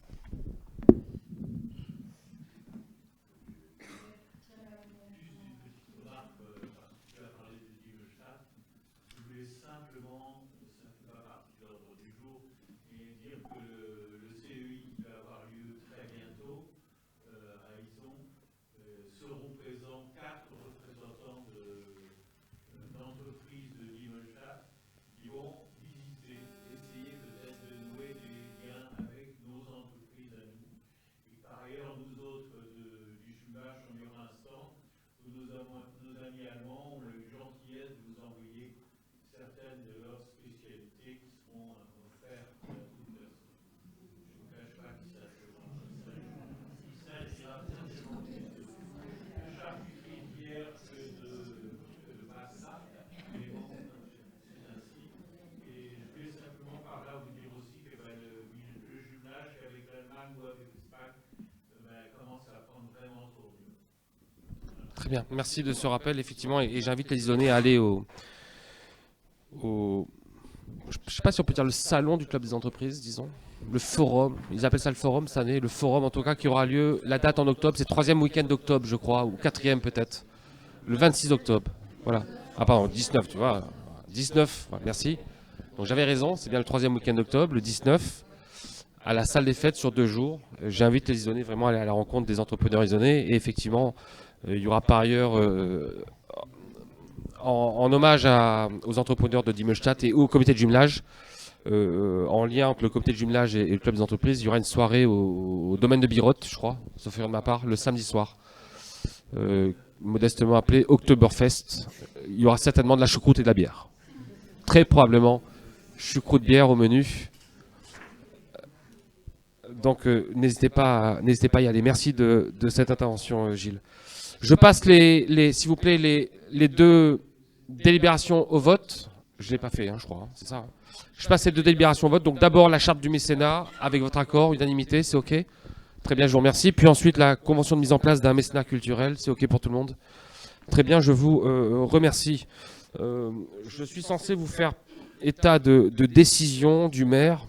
Très bien, merci de ce rappel, effectivement, et j'invite les Isonnais à aller au je ne sais pas si on peut dire le salon du club des entreprises, disons, le forum, ils appellent ça le forum cette année, le forum en tout cas qui aura lieu, la date en octobre, c'est le 3e week-end d'octobre je crois, ou 4e peut-être, le 26 octobre, voilà. Ah pardon, 19 tu vois, 19, voilà, merci. Donc j'avais raison, c'est bien le 3e week-end d'octobre, le 19, à la salle des fêtes sur 2 jours. J'invite les Isonnais vraiment à aller à la rencontre des entrepreneurs isonnais, et effectivement, il y aura par ailleurs, en hommage aux entrepreneurs de Dimmelstadt et au comité de jumelage, en lien entre le comité de jumelage et le club des entreprises, il y aura une soirée au domaine de Birotte, je crois, sauf erreur de ma part, le samedi soir, modestement appelé Oktoberfest. Il y aura certainement de la choucroute et de la bière. Très probablement, choucroute bière au menu. Donc n'hésitez pas à y aller. Merci de cette intervention, Gilles. Je passe s'il vous plaît, les deux délibérations au vote. Je ne l'ai pas fait, hein, je crois, hein, c'est ça. Hein. Je passe ces deux délibérations au vote. Donc d'abord la charte du mécénat, avec votre accord, unanimité, c'est OK? Très bien, je vous remercie. Puis ensuite la convention de mise en place d'un mécénat culturel, c'est OK pour tout le monde? Très bien, je vous remercie. Je suis censé vous faire état de décision du maire.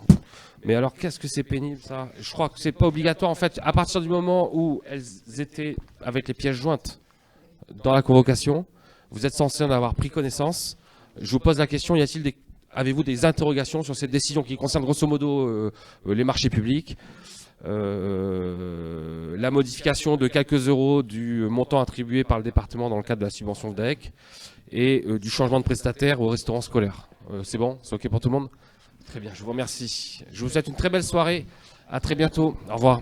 Mais alors, qu'est-ce que c'est pénible, ça? Je crois que c'est pas obligatoire. En fait, à partir du moment où elles étaient avec les pièces jointes dans la convocation, vous êtes censé en avoir pris connaissance. Je vous pose la question, avez-vous des interrogations sur cette décision qui concerne grosso modo les marchés publics, la modification de quelques euros du montant attribué par le département dans le cadre de la subvention DEC et du changement de prestataire au restaurant scolaire? C'est bon? C'est OK pour tout le monde? Très bien, je vous remercie. Je vous souhaite une très belle soirée. À très bientôt. Au revoir.